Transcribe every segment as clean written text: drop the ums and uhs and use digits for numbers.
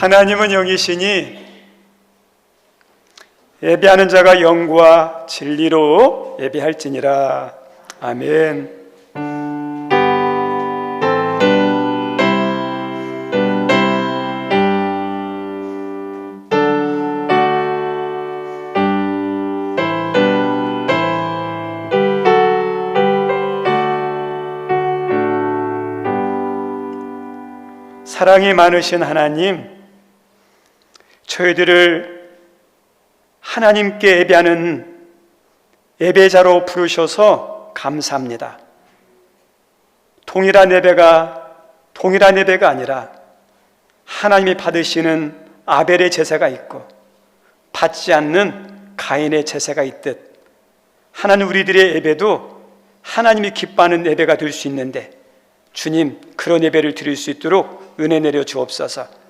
하나님은 영이시니 예배하는 자가 영과 진리로 예배할지니라. 아멘. 사랑이 많으신 하나님, 저희들을 하나님께 예배하는 예배자로 부르셔서 감사합니다. 동일한 예배가 아니라 하나님이 받으시는 아벨의 제사가 있고 받지 않는 가인의 제사가 있듯 하나님, 우리들의 예배도 하나님이 기뻐하는 예배가 될 수 있는데 주님, 그런 예배를 드릴 수 있도록 은혜 내려 주옵소서.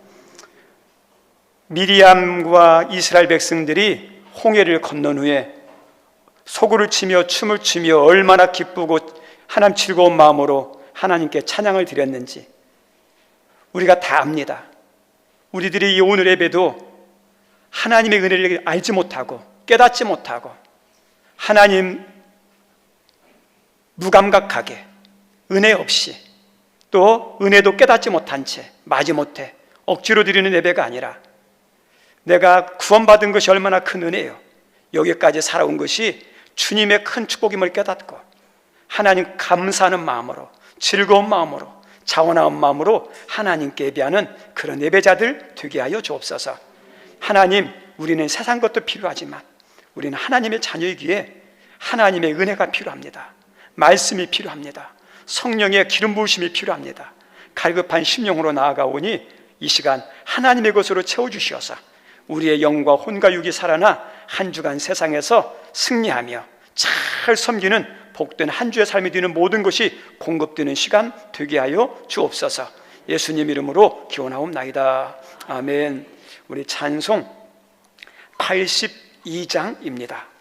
미리암과 이스라엘 백성들이 홍해를 건넌 후에 소구를 치며 춤을 추며 얼마나 기쁘고 하나님 즐거운 마음으로 하나님께 찬양을 드렸는지 우리가 다 압니다. 우리들이 이 오늘 예배도 하나님의 은혜를 알지 못하고 깨닫지 못하고 하나님 무감각하게 은혜 없이 또 은혜도 깨닫지 못한 채 마지못해 억지로 드리는 예배가 아니라 내가 구원받은 것이 얼마나 큰 은혜요, 여기까지 살아온 것이 주님의 큰 축복임을 깨닫고 하나님 감사하는 마음으로 즐거운 마음으로 자원한 마음으로 하나님께 예배하는 그런 예배자들 되게 하여 주옵소서. 하나님, 우리는 세상 것도 필요하지만 우리는 하나님의 자녀이기에 하나님의 은혜가 필요합니다. 말씀이 필요합니다. 성령의 기름 부으심이 필요합니다. 갈급한 심령으로 나아가오니 이 시간 하나님의 것으로 채워주시어서 우리의 영과 혼과 육이 살아나 한 주간 세상에서 승리하며 잘 섬기는 복된 한 주의 삶이 되는 모든 것이 공급되는 시간 되게 하여 주옵소서. 예수님 이름으로 기원하옵나이다. 아멘. 우리 찬송 82장입니다.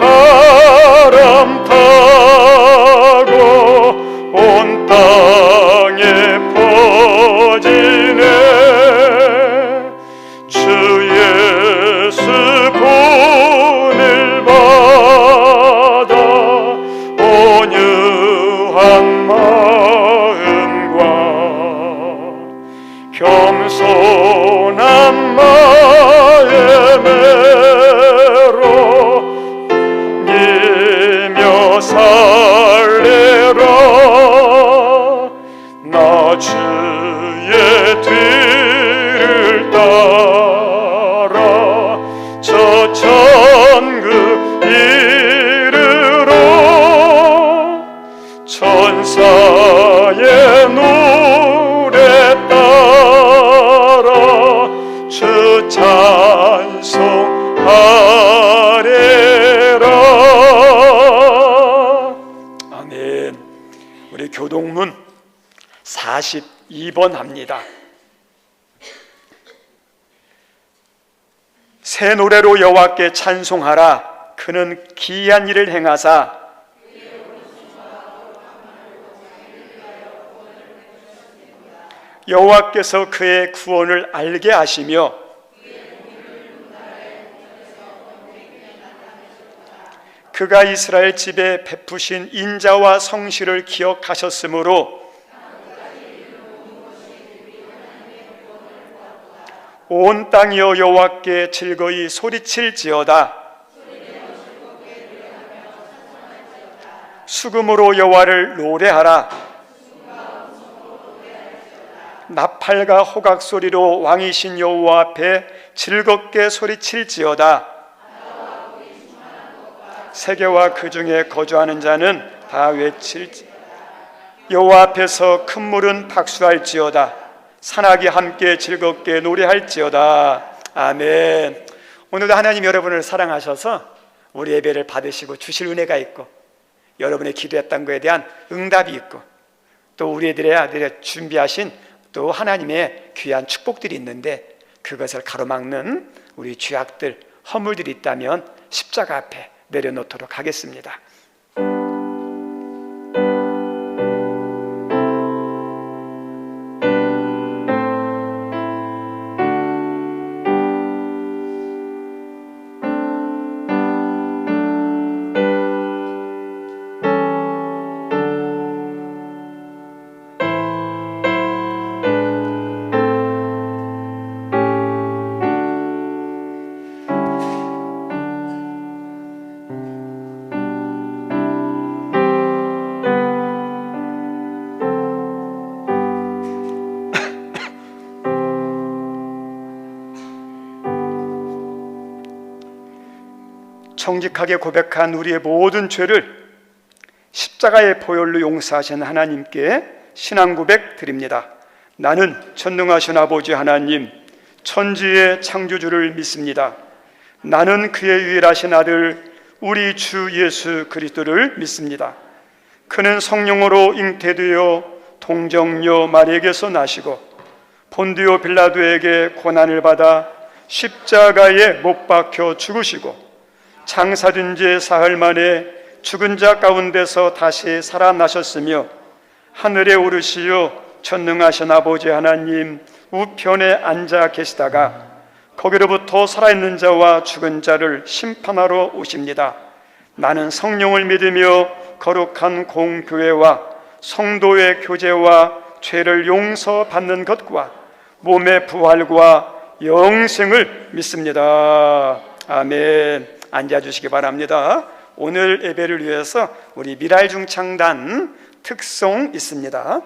바람 타고 겸손한 마음과 겸손한 마음으로 이며 살래라. 나 주의 뒤를 따라 저 천국 이르러 천사의 노래 따라 주 찬송하리라. 아멘. 우리 교동문 42번 합니다. 새 노래로 여호와께 찬송하라. 그는 기이한 일을 행하사 여호와께서 그의 구원을 알게 하시며 그가 이스라엘 집에 베푸신 인자와 성실을 기억하셨으므로 온 땅이여 여호와께 즐거이 소리칠지어다. 수금으로 여호와를 노래하라. 나팔과 호각 소리로 왕이신 여호와 앞에 즐겁게 소리칠지어다. 세계와 그 중에 거주하는 자는 다 외칠지. 여호와 앞에서 큰 물은 박수할지어다. 산악이 함께 즐겁게 노래할지어다. 아멘. 오늘도 하나님 여러분을 사랑하셔서 우리 예배를 받으시고 주실 은혜가 있고 여러분의 기도했던 것에 대한 응답이 있고 또 우리들의 아들의 준비하신 또 하나님의 귀한 축복들이 있는데 그것을 가로막는 우리 죄악들, 허물들이 있다면 십자가 앞에 내려놓도록 하겠습니다. 정직하게 고백한 우리의 모든 죄를 십자가의 보혈로 용서하신 하나님께 신앙 고백 드립니다. 나는 전능하신 아버지 하나님, 천지의 창조주를 믿습니다. 나는 그의 유일하신 아들 우리 주 예수 그리스도를 믿습니다. 그는 성령으로 잉태되어 동정녀 마리에게서 나시고 본디오 빌라도에게 고난을 받아 십자가에 못 박혀 죽으시고 장사된 지 사흘 만에 죽은 자 가운데서 다시 살아나셨으며 하늘에 오르시어 전능하신 아버지 하나님 우편에 앉아 계시다가 거기로부터 살아있는 자와 죽은 자를 심판하러 오십니다. 나는 성령을 믿으며 거룩한 공교회와 성도의 교제와 죄를 용서받는 것과 몸의 부활과 영생을 믿습니다. 아멘. 앉아주시기 바랍니다. 오늘 예배를 위해서 우리 미랄중창단 특송 있습니다.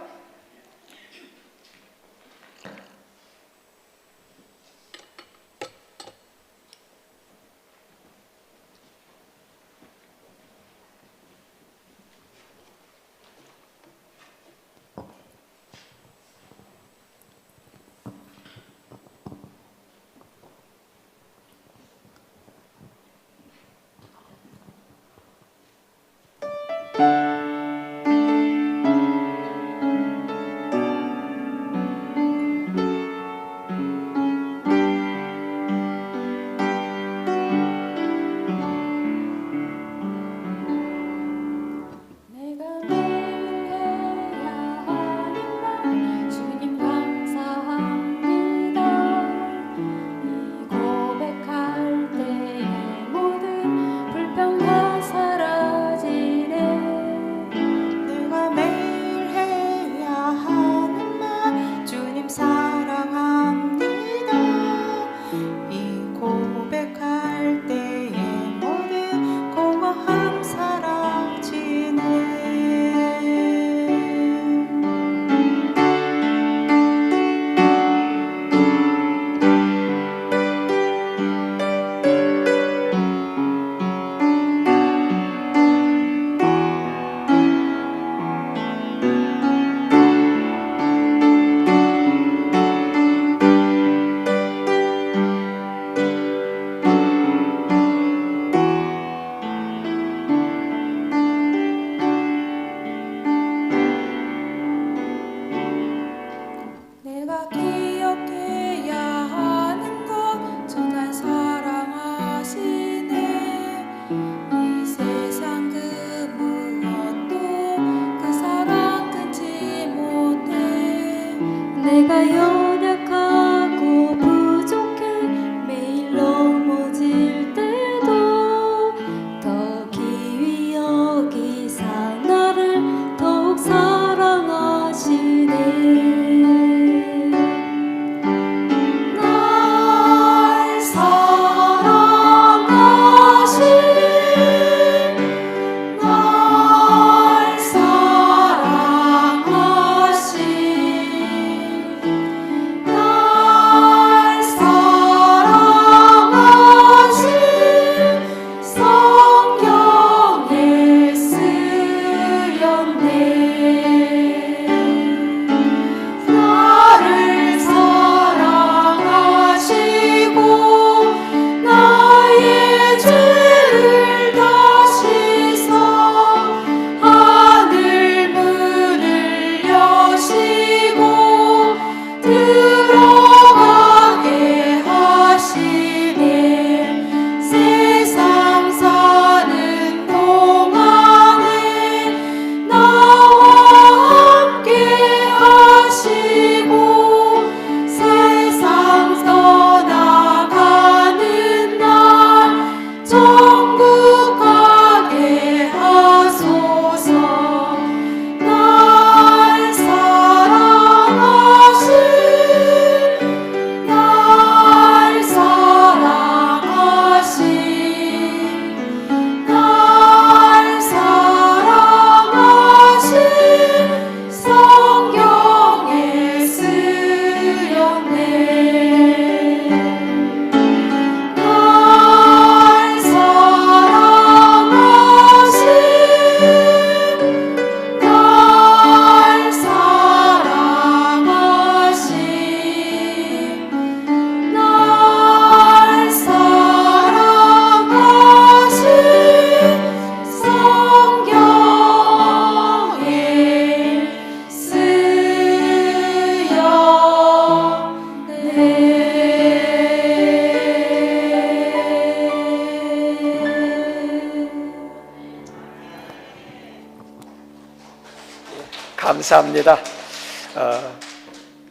감사합니다.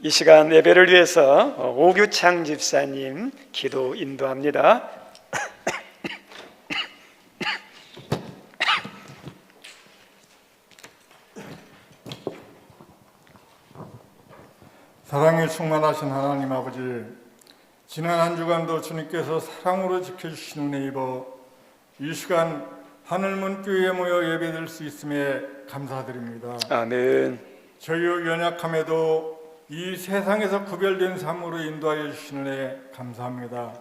이 시간 예배를 위해서 오규창 집사님 기도 인도합니다. 사랑에 충만하신 하나님 아버지, 지난 한 주간도 주님께서 사랑으로 지켜주신 은혜 입어 이 시간 하늘문 교회에 모여 예배드릴 수 있음에 감사드립니다. 아멘. 저희의 연약함에도 이 세상에서 구별된 삶으로 인도하여 주시는 은혜 감사합니다.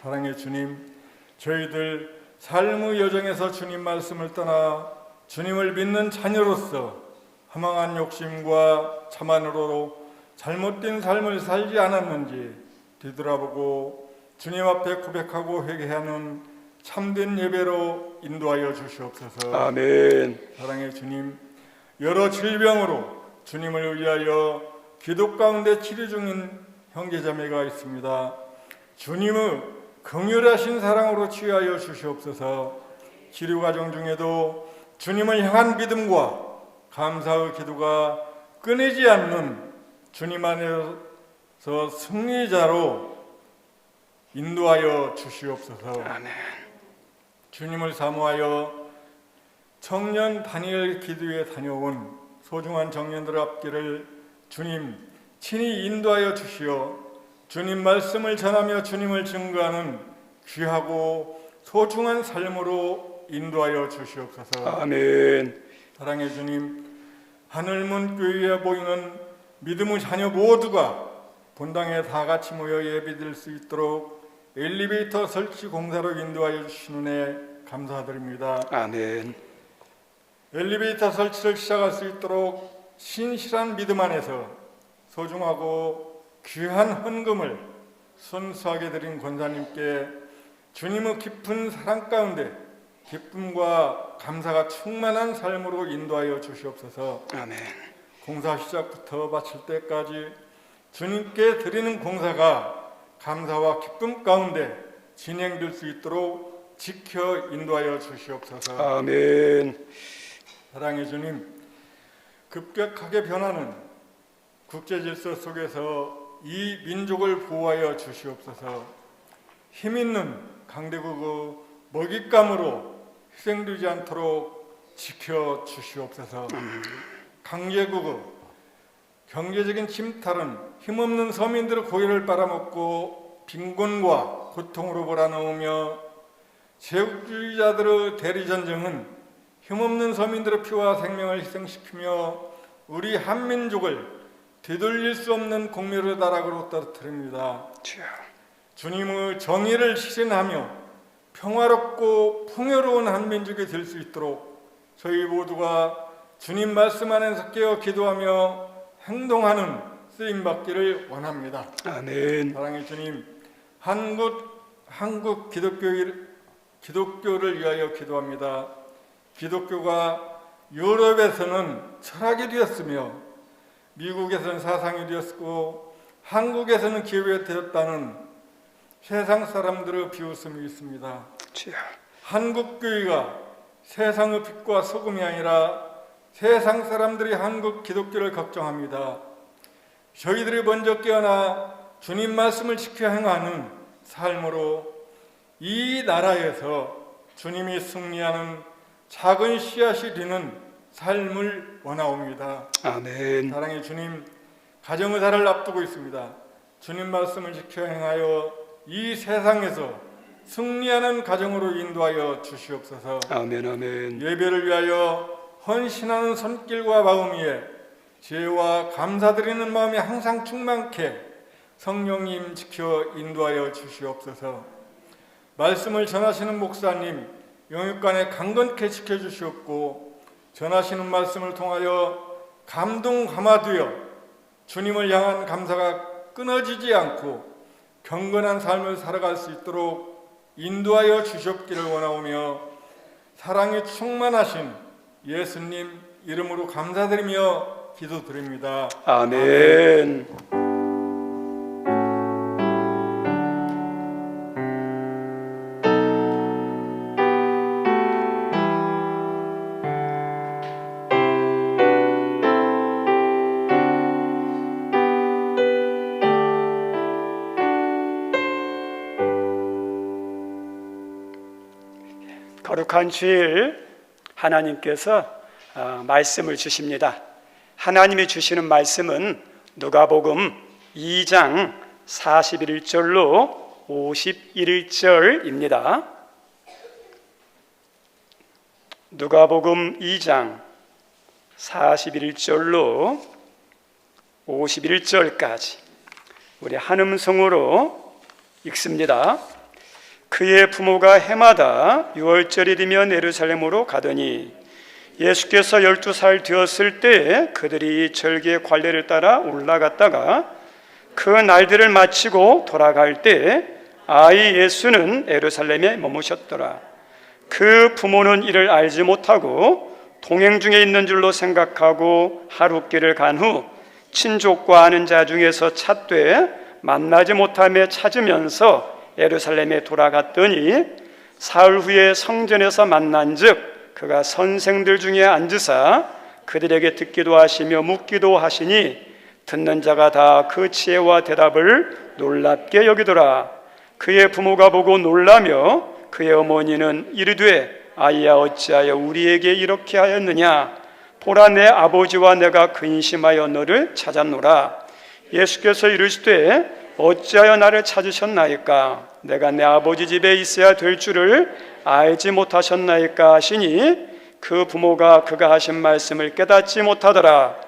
사랑의 주님, 저희들 삶의 여정에서 주님 말씀을 떠나 주님을 믿는 자녀로서 허망한 욕심과 자만으로 잘못된 삶을 살지 않았는지 뒤돌아보고 주님 앞에 고백하고 회개하는 참된 예배로 인도하여 주시옵소서. 아멘. 사랑의 주님, 여러 질병으로 주님을 위하여 기도 가운데 치료 중인 형제자매가 있습니다. 주님의 긍휼하신 사랑으로 치유하여 주시옵소서. 치료 과정 중에도 주님을 향한 믿음과 감사의 기도가 끊이지 않는 주님 안에서 승리자로 인도하여 주시옵소서. 아멘. 주님을 사모하여 청년 다니엘 기도에 다녀온 소중한 청년들 앞길을 주님 친히 인도하여 주시어 주님 말씀을 전하며 주님을 증거하는 귀하고 소중한 삶으로 인도하여 주시옵소서. 아멘. 사랑의 주님, 하늘문 교회에 보이는 믿음의 자녀 모두가 본당에 다 같이 모여 예배드릴 수 있도록 엘리베이터 설치 공사로 인도하여 주시는 은혜 감사드립니다. 아멘. 엘리베이터 설치를 시작할 수 있도록 신실한 믿음 안에서 소중하고 귀한 헌금을 순수하게 드린 권사님께 주님의 깊은 사랑 가운데 기쁨과 감사가 충만한 삶으로 인도하여 주시옵소서. 아멘. 공사 시작부터 마칠 때까지 주님께 드리는 공사가 감사와 기쁨 가운데 진행될 수 있도록 지켜 인도하여 주시옵소서. 아멘. 사랑의 주님, 급격하게 변하는 국제 질서 속에서 이 민족을 보호하여 주시옵소서. 힘 있는 강대국의 먹잇감으로 희생되지 않도록 지켜 주시옵소서. 강제국의 경제적인 침탈은 힘없는 서민들의 고열을 빨아먹고 빈곤과 고통으로 몰아넣으며 제국주의자들의 대리전쟁은 힘없는 서민들의 피와 생명을 희생시키며 우리 한민족을 되돌릴 수 없는 공멸의 다락으로 떨어뜨립니다. 주님의 정의를 실현하며 평화롭고 풍요로운 한민족이 될 수 있도록 저희 모두가 주님 말씀 안에서 깨어 기도하며 행동하는 쓰임받기를 원합니다. 아멘. 사랑의 주님, 한국 기독교를 위하여 기도합니다. 기독교가 유럽에서는 철학이 되었으며 미국에서는 사상이 되었고 한국에서는 기회가 되었다는 세상 사람들의 비웃음이 있습니다. 한국 교회가 세상의 빛과 소금이 아니라 세상 사람들이 한국 기독교를 걱정합니다. 저희들이 먼저 깨어나 주님 말씀을 지켜 행하는 삶으로 이 나라에서 주님이 승리하는 작은 씨앗이 되는 삶을 원하옵니다. 아멘. 사랑의 주님, 가정의 달을 앞두고 있습니다. 주님 말씀을 지켜 행하여 이 세상에서 승리하는 가정으로 인도하여 주시옵소서. 아멘. 아멘. 예배를 위하여 헌신하는 손길과 마음 위에 지혜와 감사드리는 마음이 항상 충만케 성령님 지켜 인도하여 주시옵소서. 말씀을 전하시는 목사님 영육간에 강건케 지켜주시옵고 전하시는 말씀을 통하여 감동 감화되어 주님을 향한 감사가 끊어지지 않고 경건한 삶을 살아갈 수 있도록 인도하여 주시옵기를 원하오며 사랑이 충만하신 예수님 이름으로 감사드리며 기도드립니다. 아멘. 거룩한 주일 하나님께서 말씀을 주십니다. 하나님이 주시는 말씀은 누가복음 2장 41절로 51절입니다. 누가복음 2장 41절로 51절까지 우리 한음성으로 읽습니다. 그의 부모가 해마다 유월절이 되면 예루살렘으로 가더니 예수께서 12살 되었을 때 그들이 절기의 관례를 따라 올라갔다가 그 날들을 마치고 돌아갈 때 아이 예수는 예루살렘에 머무셨더라. 그 부모는 이를 알지 못하고 동행 중에 있는 줄로 생각하고 하룻길을 간 후 친족과 아는 자 중에서 찾되 만나지 못하며 찾으면서 예루살렘에 돌아갔더니 사흘 후에 성전에서 만난즉 그가 선생들 중에 앉으사 그들에게 듣기도 하시며 묻기도 하시니 듣는 자가 다 그 지혜와 대답을 놀랍게 여기더라. 그의 부모가 보고 놀라며 그의 어머니는 이르되 아이야 어찌하여 우리에게 이렇게 하였느냐. 보라 내 아버지와 내가 근심하여 너를 찾았노라. 예수께서 이르시되 어찌하여 나를 찾으셨나이까. 내가 내 아버지 집에 있어야 될 줄을 알지 못하셨나이까 하시니 그 부모가 그가 하신 말씀을 깨닫지 못하더라.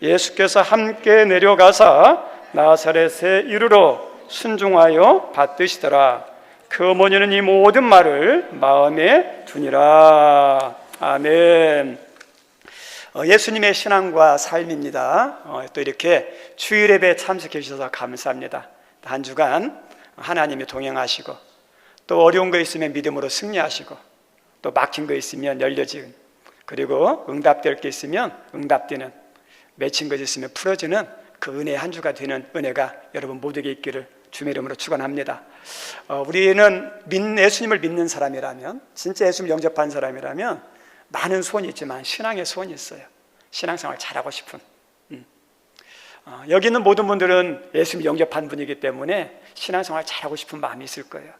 예수께서 함께 내려가사 나사렛에 이르러 순종하여 받드시더라. 그 어머니는 이 모든 말을 마음에 두니라. 아멘. 예수님의 신앙과 삶입니다. 또 이렇게 주일 예배에 참석해 주셔서 감사합니다. 한 주간 하나님이 동행하시고 또 어려운 거 있으면 믿음으로 승리하시고 또 막힌 거 있으면 열려지는, 그리고 응답될 게 있으면 응답되는, 맺힌 것 있으면 풀어지는 그 은혜의 한 주가 되는 은혜가 여러분 모두에게 있기를 주의 이름으로 축원합니다. 우리는 예수님을 믿는 사람이라면, 진짜 예수님을 영접한 사람이라면 많은 소원이 있지만 신앙의 소원이 있어요. 신앙생활 잘하고 싶은. 여기 있는 모든 분들은 예수님을 영접한 분이기 때문에 신앙생활 잘하고 싶은 마음이 있을 거예요.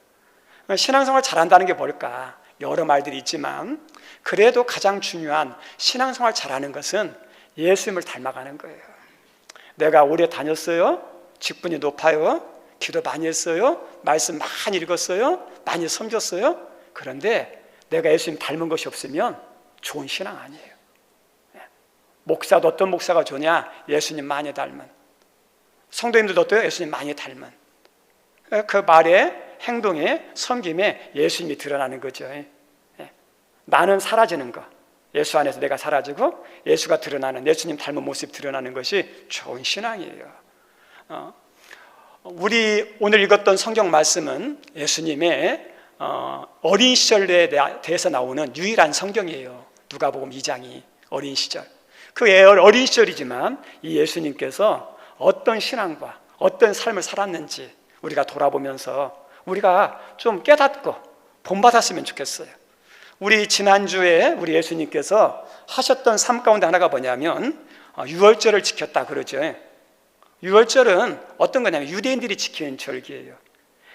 신앙생활 잘한다는 게 뭘까? 여러 말들이 있지만 그래도 가장 중요한 신앙생활 잘하는 것은 예수님을 닮아가는 거예요. 내가 오래 다녔어요? 직분이 높아요? 기도 많이 했어요? 말씀 많이 읽었어요? 많이 섬겼어요? 그런데 내가 예수님 닮은 것이 없으면 좋은 신앙 아니에요. 목사도 어떤 목사가 좋냐? 예수님 많이 닮은. 성도님들도 어때요? 예수님 많이 닮은. 그 말에, 행동에, 섬김에 예수님이 드러나는 거죠. 나는 사라지는 거, 예수 안에서 내가 사라지고 예수가 드러나는, 예수님 닮은 모습이 드러나는 것이 좋은 신앙이에요. 우리 오늘 읽었던 성경 말씀은 예수님의 어린 시절에 대해서 나오는 유일한 성경이에요. 누가복음 2장이 어린 시절. 그 어린 시절이지만 이 예수님께서 어떤 신앙과 어떤 삶을 살았는지 우리가 돌아보면서 우리가 좀 깨닫고 본받았으면 좋겠어요. 우리 지난주에 우리 예수님께서 하셨던 삶 가운데 하나가 뭐냐면 유월절을 지켰다 그러죠. 유월절은 어떤 거냐면 유대인들이 지키는 절기예요.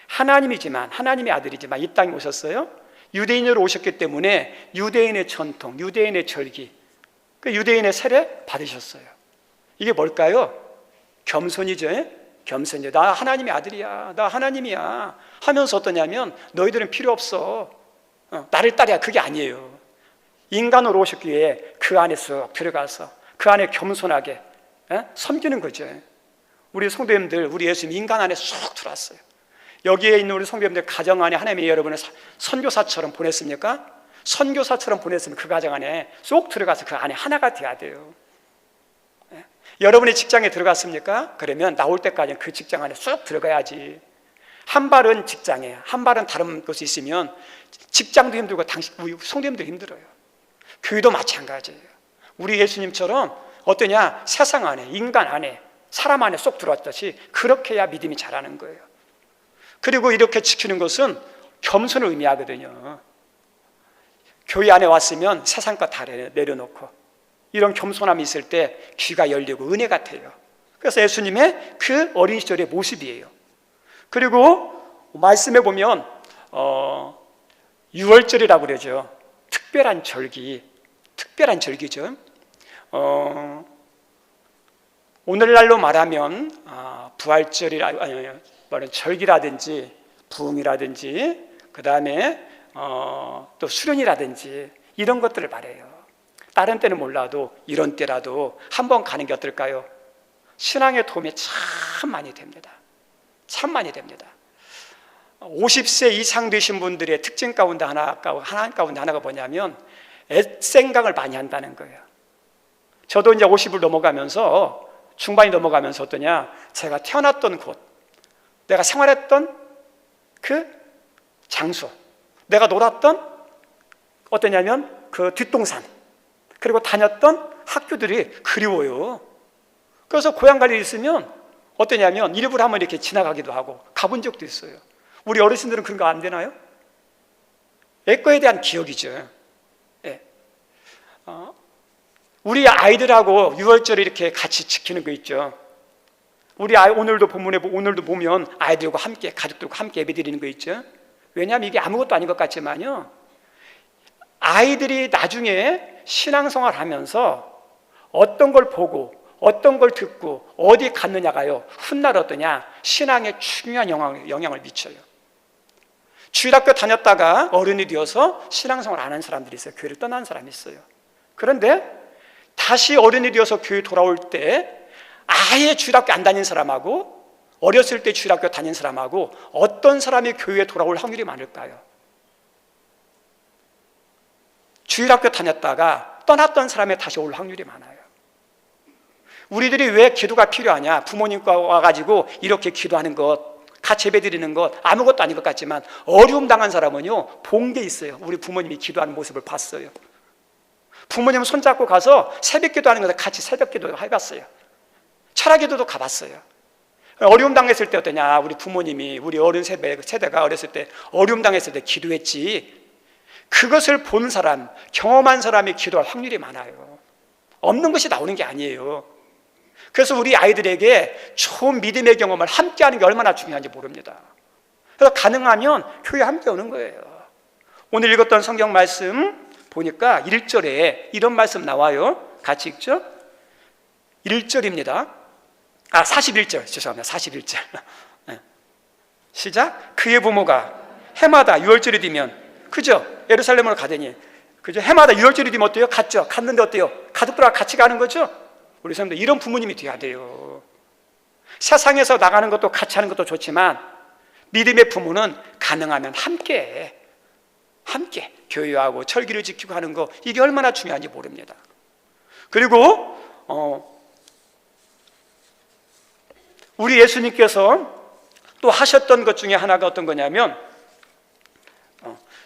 하나님이지만, 하나님의 아들이지만 이 땅에 오셨어요. 유대인으로 오셨기 때문에 유대인의 전통, 유대인의 절기, 그 유대인의 세례 받으셨어요. 이게 뭘까요? 겸손이죠. 겸손이죠. 나 하나님의 아들이야, 나 하나님이야 하면서 어떠냐면 너희들은 필요 없어, 나를 따르야. 그게 아니에요. 인간으로 오셨기에 그 안에 쑥 들어가서 그 안에 겸손하게 섬기는 거죠. 우리 성도님들, 우리 예수님 인간 안에 쑥 들어왔어요. 여기에 있는 우리 성도님들 가정 안에 하나님이 여러분을 선교사처럼 보냈습니까? 선교사처럼 보냈으면 그 가정 안에 쏙 들어가서 그 안에 하나가 돼야 돼요. 여러분의 직장에 들어갔습니까? 그러면 나올 때까지는 그 직장 안에 쑥 들어가야지. 한 발은 직장에, 한 발은 다른 곳에 있으면 직장도 힘들고 우리 성도님도 힘들어요. 교회도 마찬가지예요. 우리 예수님처럼 어떠냐? 세상 안에, 인간 안에, 사람 안에 쏙 들어왔듯이 그렇게 해야 믿음이 자라는 거예요. 그리고 이렇게 지키는 것은 겸손을 의미하거든요. 교회 안에 왔으면 세상 것 다 내려놓고 이런 겸손함이 있을 때 귀가 열리고 은혜 같아요. 그래서 예수님의 그 어린 시절의 모습이에요. 그리고 말씀에 보면 유월절이라고 그러죠. 특별한 절기죠. 오늘날로 말하면 절기라든지 부흥이라든지 그 다음에 또 수련이라든지 이런 것들을 말해요. 다른 때는 몰라도 이런 때라도 한번 가는 게 어떨까요? 신앙의 도움이 참 많이 됩니다. 참 많이 됩니다. 50세 이상 되신 분들의 특징 가운데 하나가 뭐냐면 앳생각을 많이 한다는 거예요. 저도 이제 50을 넘어가면서 중반이 넘어가면서 어떠냐, 제가 태어났던 곳, 내가 생활했던 그 장소, 내가 놀았던 어떠냐면 그 뒷동산, 그리고 다녔던 학교들이 그리워요. 그래서 고향 갈 일 있으면 어떠냐면 일부러 한번 이렇게 지나가기도 하고 가본 적도 있어요. 우리 어르신들은 그런 거 안 되나요? 옛거에 대한 기억이죠. 예. 우리 아이들하고 유월절을 이렇게 같이 지키는 거 있죠. 우리 아이 오늘도 보면 아이들과 함께, 가족들과 함께 예배드리는 거 있죠. 왜냐하면 이게 아무것도 아닌 것 같지만요, 아이들이 나중에 신앙생활 하면서 어떤 걸 보고 어떤 걸 듣고 어디 갔느냐가요, 훗날 어떠냐, 신앙에 중요한 영향을 미쳐요. 주일학교 다녔다가 어른이 되어서 신앙생활 안 한 사람들이 있어요. 교회를 떠난 사람이 있어요. 그런데 다시 어른이 되어서 교회 돌아올 때 아예 주일학교 안 다닌 사람하고 어렸을 때 주일학교 다닌 사람하고 어떤 사람이 교회에 돌아올 확률이 많을까요? 주일학교 다녔다가 떠났던 사람이 다시 올 확률이 많아요. 우리들이 왜 기도가 필요하냐? 부모님과 와가지고 이렇게 기도하는 것, 같이 예배드리는 것 아무것도 아닌 것 같지만 어려움 당한 사람은요, 본 게 있어요. 우리 부모님이 기도하는 모습을 봤어요. 부모님 손잡고 가서 새벽 기도하는 것을 같이 새벽 기도 해봤어요. 철학 기도도 가봤어요. 어려움 당했을 때 어떠냐, 우리 부모님이, 우리 어른 세대가 어렸을 때 어려움 당했을 때 기도했지, 그것을 본 사람, 경험한 사람이 기도할 확률이 많아요. 없는 것이 나오는 게 아니에요. 그래서 우리 아이들에게 좋은 믿음의 경험을 함께 하는 게 얼마나 중요한지 모릅니다. 그래서 가능하면 교회에 함께 오는 거예요. 오늘 읽었던 성경 말씀 보니까 1절에 이런 말씀 나와요. 같이 읽죠? 1절입니다. 41절, 죄송합니다. 41절. 시작. 그의 부모가 해마다 유월절이 되면, 그죠? 예루살렘으로 가더니, 그죠? 해마다 유월절이 되면 어때요? 갔죠? 갔는데 어때요? 가족들과 같이 가는 거죠? 우리 사람들 이런 부모님이 돼야 돼요. 세상에서 나가는 것도 같이 하는 것도 좋지만 믿음의 부모는 가능하면 함께 교회하고 철기를 지키고 하는 거, 이게 얼마나 중요한지 모릅니다. 그리고 우리 예수님께서 또 하셨던 것 중에 하나가 어떤 거냐면,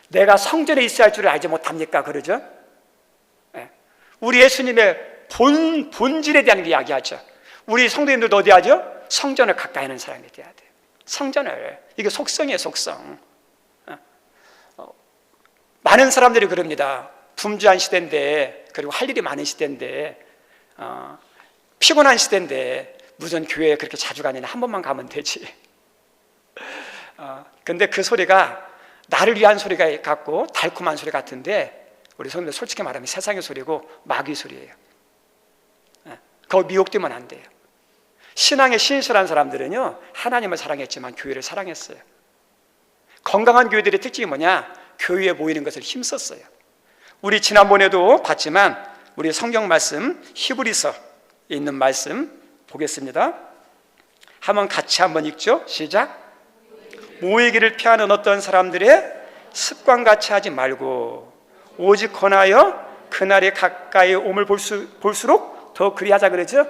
내가 성전에 있어야 할 줄을 알지 못합니까? 그러죠? 우리 예수님의 본질에 대한 이야기하죠. 우리 성도님들도 어디 하죠? 성전을 가까이 하는 사람이 돼야 돼요. 성전을, 이게 속성이에요. 속성. 많은 사람들이 그럽니다. 분주한 시대인데, 그리고 할 일이 많은 시대인데, 피곤한 시대인데 무슨 교회에 그렇게 자주 가느냐, 한 번만 가면 되지. 근데 그 소리가 나를 위한 소리 같고 달콤한 소리 같은데, 우리 성도들 솔직히 말하면 세상의 소리고 마귀 소리예요. 거기 미혹되면 안 돼요. 신앙에 신실한 사람들은요, 하나님을 사랑했지만 교회를 사랑했어요. 건강한 교회들의 특징이 뭐냐? 교회에 모이는 것을 힘썼어요. 우리 지난번에도 봤지만 우리 성경 말씀 히브리서에 있는 말씀 보겠습니다. 같이 한번 읽죠. 시작. 모이기를 피하는 어떤 사람들의 습관같이 하지 말고 오직 권하여 그날이 가까이 옴을 볼수록 더 그리하자 그러죠.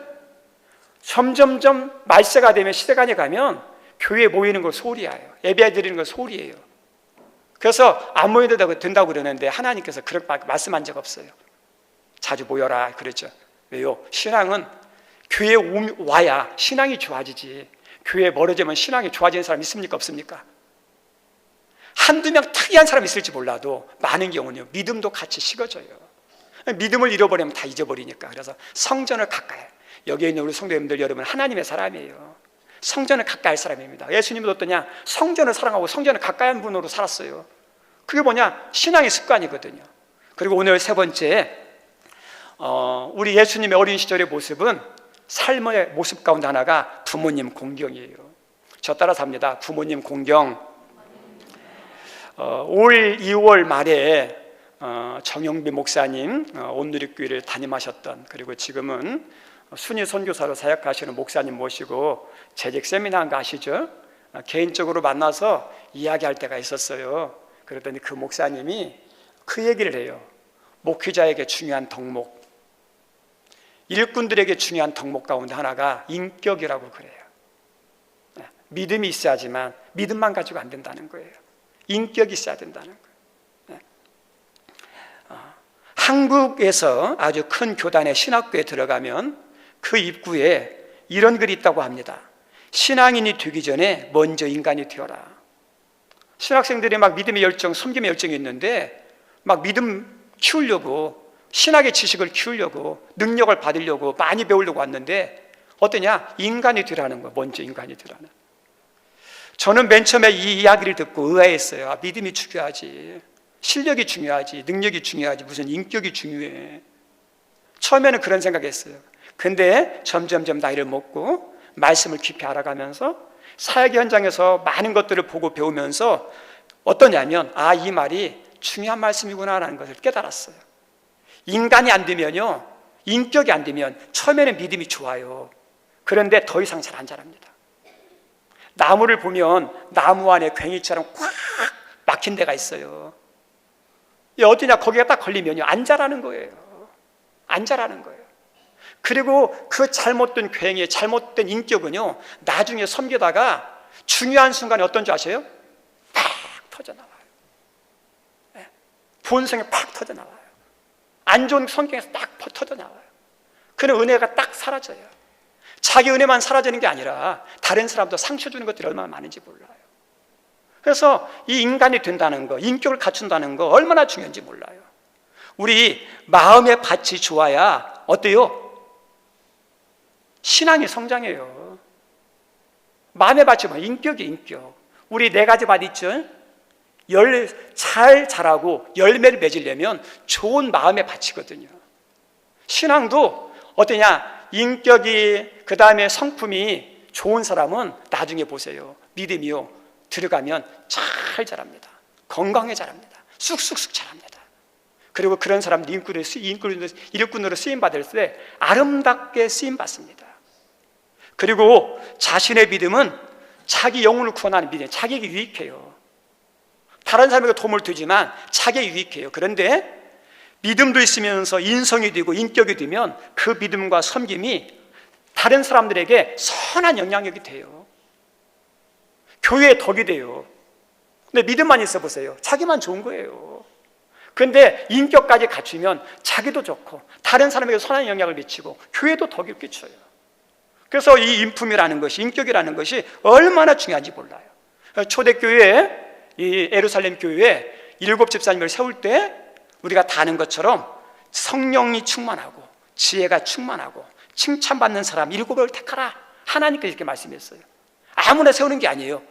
점점점 말세가 되면, 시대간에 가면 교회에 모이는 거 소리예요. 예배 드리는 거 소리예요. 그래서 안 모여도 된다고 그러는데 하나님께서 그렇게 말씀한 적 없어요. 자주 모여라 그러죠. 왜요? 신앙은 교회에 와야 신앙이 좋아지지. 교회에 멀어지면 신앙이 좋아지는 사람 있습니까? 없습니까? 한두 명 특이한 사람이 있을지 몰라도 많은 경우는요, 믿음도 같이 식어져요. 믿음을 잃어버리면 다 잊어버리니까. 그래서 성전을 가까이, 여기에 있는 우리 성도님들 여러분, 하나님의 사람이에요. 성전을 가까이 할 사람입니다. 예수님도 어떠냐? 성전을 사랑하고 성전을 가까이 한 분으로 살았어요. 그게 뭐냐? 신앙의 습관이거든요. 그리고 오늘 세 번째, 우리 예수님의 어린 시절의 모습은 삶의 모습 가운데 하나가 부모님 공경이에요. 저 따라서 합니다. 부모님 공경. 올 2월 말에 정영비 목사님 온누리교회를 담임하셨던, 그리고 지금은 순위 선교사로 사역하시는 목사님 모시고 재직 세미나 한 거 아시죠? 개인적으로 만나서 이야기할 때가 있었어요. 그랬더니 그 목사님이 그 얘기를 해요. 목회자에게 중요한 덕목, 일꾼들에게 중요한 덕목 가운데 하나가 인격이라고 그래요. 믿음이 있어야지만 믿음만 가지고 안 된다는 거예요. 인격이 있어야 된다는 거예요. 한국에서 아주 큰 교단의 신학교에 들어가면 그 입구에 이런 글이 있다고 합니다. 신앙인이 되기 전에 먼저 인간이 되어라. 신학생들이 막 믿음의 열정, 섬김의 열정이 있는데 막 믿음 키우려고, 신학의 지식을 키우려고, 능력을 받으려고, 많이 배우려고 왔는데 어떠냐? 인간이 되라는 거예요. 먼저 인간이 되라는. 저는 맨 처음에 이 이야기를 듣고 의아했어요. 믿음이 중요하지, 실력이 중요하지, 능력이 중요하지, 무슨 인격이 중요해. 처음에는 그런 생각했어요. 근데 점점점 나이를 먹고 말씀을 깊이 알아가면서 사역 현장에서 많은 것들을 보고 배우면서 어떠냐면, 이 말이 중요한 말씀이구나라는 것을 깨달았어요. 인간이 안 되면요, 인격이 안 되면 처음에는 믿음이 좋아요. 그런데 더 이상 잘 안 자랍니다. 나무를 보면 나무 안에 괭이처럼 꽉 막힌 데가 있어요. 어디냐, 거기가 딱 걸리면요 안 자라는 거예요. 안 자라는 거예요. 그리고 그 잘못된 괭이, 잘못된 인격은요 나중에 섬기다가 중요한 순간에 어떤 줄 아세요? 팍 터져나와요. 본성이 팍 터져나와요. 안 좋은 성경에서 딱 터져나와요. 그는 은혜가 딱 사라져요. 자기 은혜만 사라지는 게 아니라 다른 사람도 상처 주는 것들이 얼마나 많은지 몰라요. 그래서 이 인간이 된다는 거, 인격을 갖춘다는 거 얼마나 중요한지 몰라요. 우리 마음의 밭이 좋아야 어때요? 신앙이 성장해요. 마음의 밭이 뭐 인격이 인격. 우리 네 가지 밭 있죠? 잘 자라고 열매를 맺으려면 좋은 마음의 밭이거든요. 신앙도 어떠냐? 인격이, 그 다음에 성품이 좋은 사람은 나중에 보세요. 믿음이요, 들어가면 잘 자랍니다. 건강하게 자랍니다. 쑥쑥쑥 자랍니다. 그리고 그런 사람 일꾼으로 쓰임받을 때 아름답게 쓰임받습니다. 그리고 자신의 믿음은 자기 영혼을 구원하는 믿음, 자기에게 유익해요. 다른 사람에게 도움을 주지만 자기에게 유익해요. 그런데 믿음도 있으면서 인성이 되고 인격이 되면 그 믿음과 섬김이 다른 사람들에게 선한 영향력이 돼요. 교회의 덕이 돼요. 근데 믿음만 있어 보세요. 자기만 좋은 거예요. 그런데 인격까지 갖추면 자기도 좋고 다른 사람에게 선한 영향을 미치고 교회도 덕을 끼쳐요. 그래서 이 인품이라는 것이, 인격이라는 것이 얼마나 중요한지 몰라요. 초대교회, 이 예루살렘 교회에 7 집사님을 세울 때 우리가 다 아는 것처럼 성령이 충만하고 지혜가 충만하고 칭찬받는 사람 7을 택하라, 하나님께서 이렇게 말씀했어요. 아무나 세우는 게 아니에요.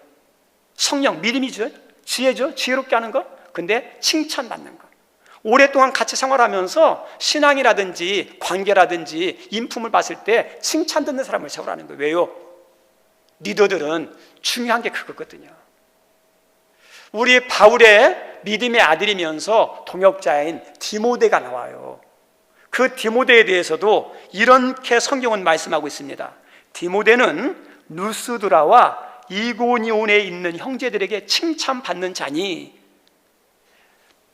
성령, 믿음이죠, 지혜죠, 지혜롭게 하는 것. 근데 칭찬받는 것. 오랫동안 같이 생활하면서 신앙이라든지 관계라든지 인품을 봤을 때 칭찬 듣는 사람을 세우라는 거예요. 왜요? 리더들은 중요한 게 그거거든요. 우리 바울의 믿음의 아들이면서 동역자인 디모데가 나와요. 그 디모데에 대해서도 이렇게 성경은 말씀하고 있습니다. 디모데는 누스드라와 이고니온에 있는 형제들에게 칭찬받는 자니,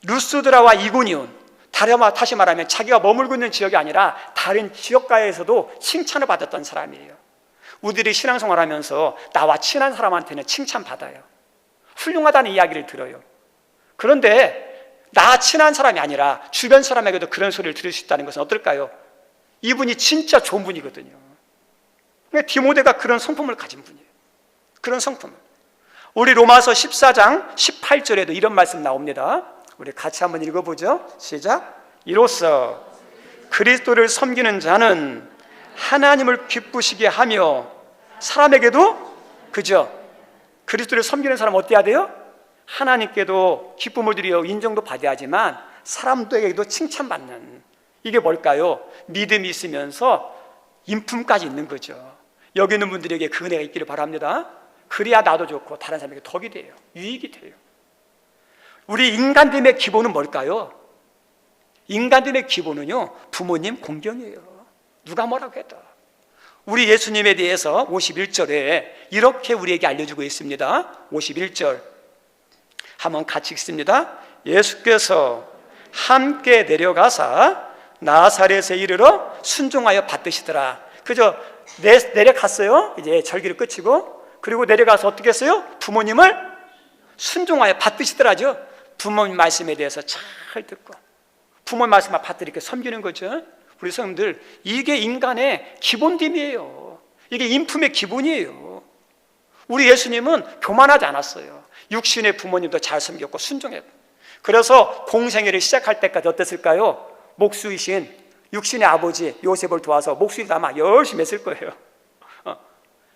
루스드라와 이고니온, 다시 말하면 자기가 머물고 있는 지역이 아니라 다른 지역가에서도 칭찬을 받았던 사람이에요. 우리들이 신앙생활하면서 나와 친한 사람한테는 칭찬받아요. 훌륭하다는 이야기를 들어요. 그런데 나 친한 사람이 아니라 주변 사람에게도 그런 소리를 들을 수 있다는 것은 어떨까요? 이분이 진짜 좋은 분이거든요. 디모데가 그런 성품을 가진 분이에요. 그런 성품을. 우리 로마서 14장 18절에도 이런 말씀 나옵니다. 우리 같이 한번 읽어보죠. 시작. 이로써 그리스도를 섬기는 자는 하나님을 기쁘시게 하며, 사람에게도, 그죠? 그리스도를 섬기는 사람은 어때야 돼요? 하나님께도 기쁨을 드려 인정도 받아야지만 사람들에게도 칭찬받는, 이게 뭘까요? 믿음이 있으면서 인품까지 있는 거죠. 여기 있는 분들에게 그 은혜가 있기를 바랍니다. 그래야 나도 좋고 다른 사람에게 덕이 돼요. 유익이 돼요. 우리 인간됨의 기본은 뭘까요? 인간됨의 기본은요, 부모님 공경이에요. 누가 뭐라고 해도. 우리 예수님에 대해서 51절에 이렇게 우리에게 알려주고 있습니다. 51절 한번 같이 읽습니다. 예수께서 함께 내려가사 나사렛에 이르러 순종하여 받드시더라. 그저 내려갔어요. 이제 절기를 끝이고, 그리고 내려가서 어떻게 했어요? 부모님을 순종하여 받드시더라죠. 부모님 말씀에 대해서 잘 듣고 부모님 말씀을 받들이게 섬기는 거죠. 우리 성도들, 이게 인간의 기본됨이에요. 이게 인품의 기본이에요. 우리 예수님은 교만하지 않았어요. 육신의 부모님도 잘 섬겼고 순종했고, 그래서 공생애를 시작할 때까지 어땠을까요? 목수이신 육신의 아버지 요셉을 도와서 목수일 아마 열심히 했을 거예요.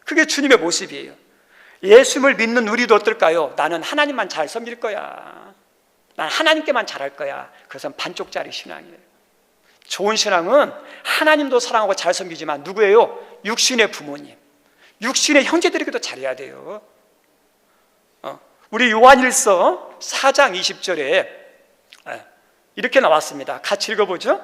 그게 주님의 모습이에요. 예수님을 믿는 우리도 어떨까요? 나는 하나님만 잘 섬길 거야. 난 하나님께만 잘할 거야. 그것은 반쪽짜리 신앙이에요. 좋은 신앙은 하나님도 사랑하고 잘 섬기지만 누구예요? 육신의 부모님, 육신의 형제들에게도 잘해야 돼요. 우리 요한일서 4장 20절에 이렇게 나왔습니다. 같이 읽어보죠.